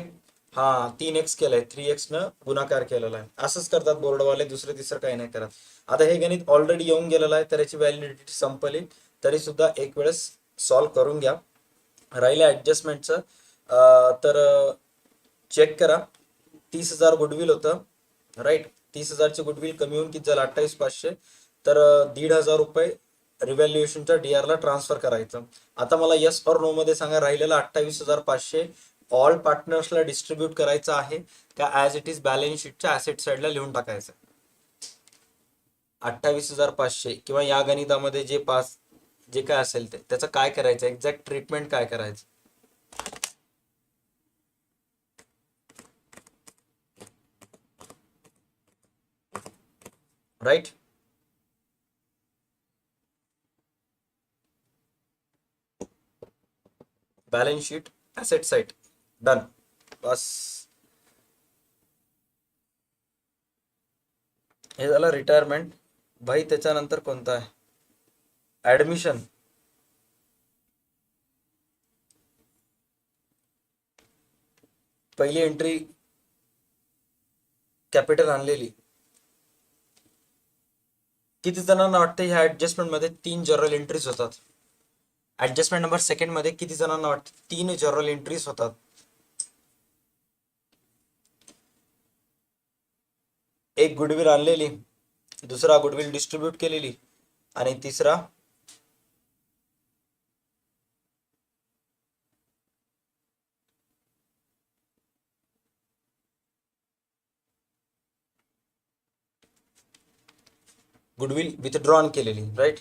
हा 3x केलंय, 3x न गुणाकार केलेला आहे. असंच करतात बोर्डवाले, दुसरं तिसरं काही नाही करत. आता हे गणित ऑलरेडी येऊन गेलेलं आहे, तर याची व्हॅलिडिटी संपली, तरी सुद्धा एक वेळेस सॉल्व्ह करून घ्या. राहिलं ऍडजस्टमेंटचं, तर चेक करा. 30,000 गुडविल होतं, राईट. 30,000ची गुडविल कमी होऊन किती झालं, 28,500. तर 1,500 रुपये रिव्हॅल्युएशनच्या डीआर ला ट्रान्सफर करायचं. आता मला येस और नो मध्ये सांगा, राहिलेलं 28,500 ऑल पार्टनर्सला डिस्ट्रीब्यूट करायचं आहे का ॲज इट इज बॅलन्स शीटच्या ॲसेट साईडला लिहून टाकायचं? 28,500 किंवा या गणितामध्ये जे पास जे काय असेल ते त्याचं काय करायचं, एक्झॅक्ट ट्रीटमेंट काय करायचं? Right. Balance sheet, asset side, done. बस हे झालं रिटायरमेंट. भाई त्याच्यानंतर कोणता आहे? ऍडमिशन. पहिली एंट्री कॅपिटल आणलेली. किती जणांना वाटतं ह्या ऍडजस्टमेंट मध्ये 3 जनरल एंट्रीज होतात? ऍडजस्टमेंट नंबर सेकंड मध्ये किती जणांना वाटतं 3 जनरल एंट्रीज होतात? एक गुडविल आणलेली, दुसरा गुडविल डिस्ट्रीब्यूट केलेली, आणि तिसरा गुडविल विथड्रॉन केलेली, राईट.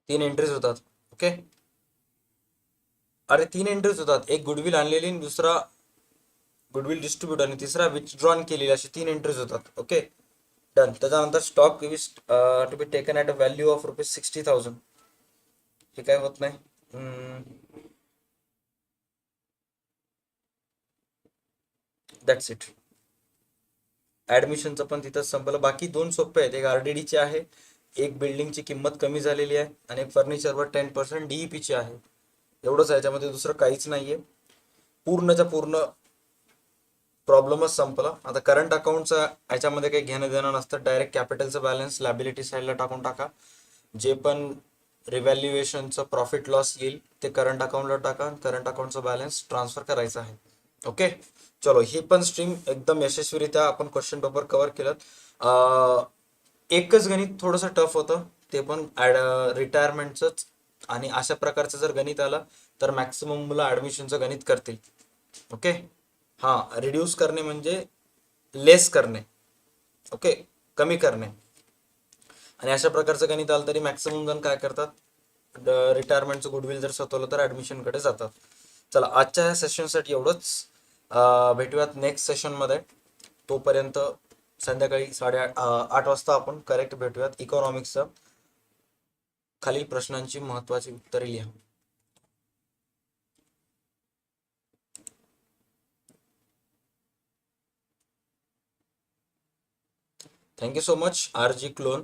तीन एंट्रीज होतात. ओके. अरे 3 एंट्रीज होतात, एक गुडविल आणलेली, दुसरा गुडविल डिस्ट्रीब्यूट, आणि तिसरा विथड्रॉन केलेली, अशी 3 एंट्रीज होतात. Okay, done. त्याच्यानंतर stock to be taken at a value of ₹60,000. हे काय होत नाही. That's it. ऍडमिशनचं पण तिथंच संपलं. बाकी 2 सोपे आहेत. एक आरडीडीचे आहे, एक बिल्डिंगची किंमत कमी झालेली आहे, आणि एक फर्निचरवर 10% डीईपीची आहे. एवढंच आहे, याच्यामध्ये दुसरं काहीच नाहीये. पूर्णच्या पूर्ण प्रॉब्लेमच संपला. आता करंट अकाउंटचा याच्यामध्ये काही घेणं देणं नसतं. डायरेक्ट कॅपिटलचं बॅलन्स लायबिलिटी साईडला टाकून टाका. जे पण रिव्हॅल्युएशनचं प्रॉफिट लॉस येईल ते करंट अकाउंटला टाका. करंट अकाउंटचा बॅलन्स ट्रान्सफर करायचा आहे. ओके, चलो. ही पण स्ट्रीम एकदम यशस्वीरित्या आपण क्वेश्चन पेपर कव्हर केलं. एकच गणित थोडंसं टफ होतं, ते पण रिटायरमेंटचंच. आणि अशा प्रकारचं जर गणित आलं तर मॅक्सिमम मुलं ऍडमिशनचं गणित करतील. ओके. हा, रिड्यूस करणे म्हणजे लेस करणे. ओके, कमी करणे. आणि अशा प्रकारचं गणित आलं तरी मॅक्सिमम जण काय करतात, रिटायरमेंटचं गुडविल जर स्वतःला तर ऍडमिशनकडे जातात. चला, आजच्या ह्या सेशनसाठी एवढंच. भेटूयात नेक्स्ट सेशनमध्ये. तोपर्यंत संध्याकाळी 8:30 वाजता आपण करेक्ट भेटूयात. इकॉनॉमिक्सचं खालील प्रश्नांची महत्त्वाची उत्तरे लिहा. Thank you so much, RG clone.